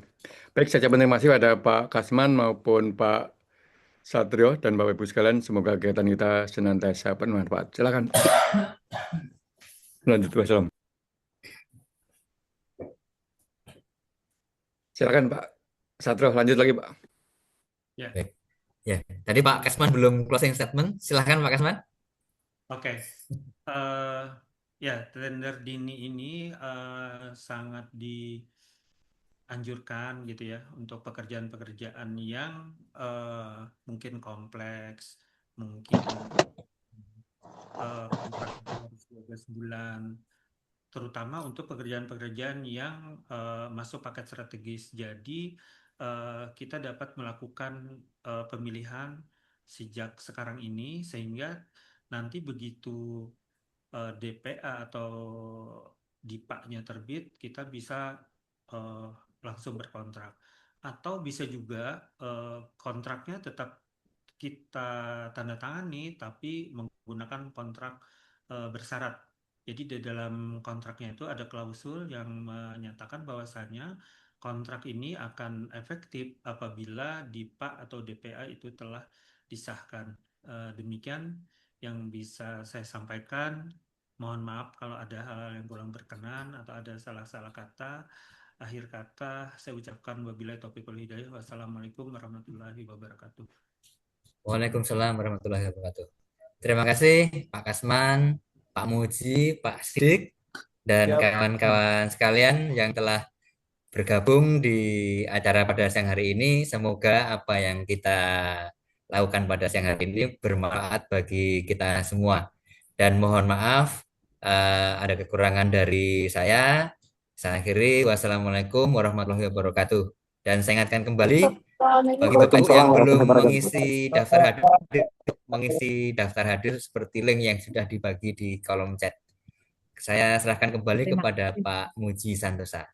Baik, saya ucapkan terima kasih pada Pak Kasman maupun Pak Satrio dan Bapak Ibu sekalian. Semoga kegiatan kita senantiasa bermanfaat. Silakan. Lanjut, wassalam. Silakan Pak Satrio, lanjut lagi Pak. Ya. Baik. Ya, tadi Pak Kasman belum closing statement. Silakan Pak Kasman. Oke. Eh, ya, tender dini ini sangat dianjurkan gitu ya untuk pekerjaan-pekerjaan yang mungkin kompleks, mungkin kontraknya harus 12 bulan, terutama untuk pekerjaan-pekerjaan yang masuk paket strategis. Jadi kita dapat melakukan pemilihan sejak sekarang ini sehingga nanti begitu DPA atau DIPA-nya terbit, kita bisa eh, langsung berkontrak. Atau bisa juga kontraknya tetap kita tanda tangani, tapi menggunakan kontrak bersyarat. Jadi di dalam kontraknya itu ada klausul yang menyatakan bahwasannya kontrak ini akan efektif apabila DIPA atau DPA itu telah disahkan. Demikian yang bisa saya sampaikan. Mohon maaf kalau ada hal-hal yang kurang berkenan atau ada salah-salah kata. Akhir kata saya ucapkan wabillahi taufiq wal hidayah. Wassalamualaikum warahmatullahi wabarakatuh. Waalaikumsalam warahmatullahi wabarakatuh. Terima kasih Pak Kasman, Pak Muji, Pak Sidik, dan Siap. kawan-kawan sekalian yang telah bergabung di acara pada siang hari ini. Semoga apa yang kita lakukan pada siang hari ini bermanfaat bagi kita semua. Dan mohon maaf ada kekurangan dari saya. Saya akhiri. Wassalamualaikum warahmatullahi wabarakatuh. Dan saya ingatkan kembali bagi Bapak Ibu yang belum mengisi daftar hadir seperti link yang sudah dibagi di kolom chat. Saya serahkan kembali Terima kepada kasih. Pak Muji Santosa.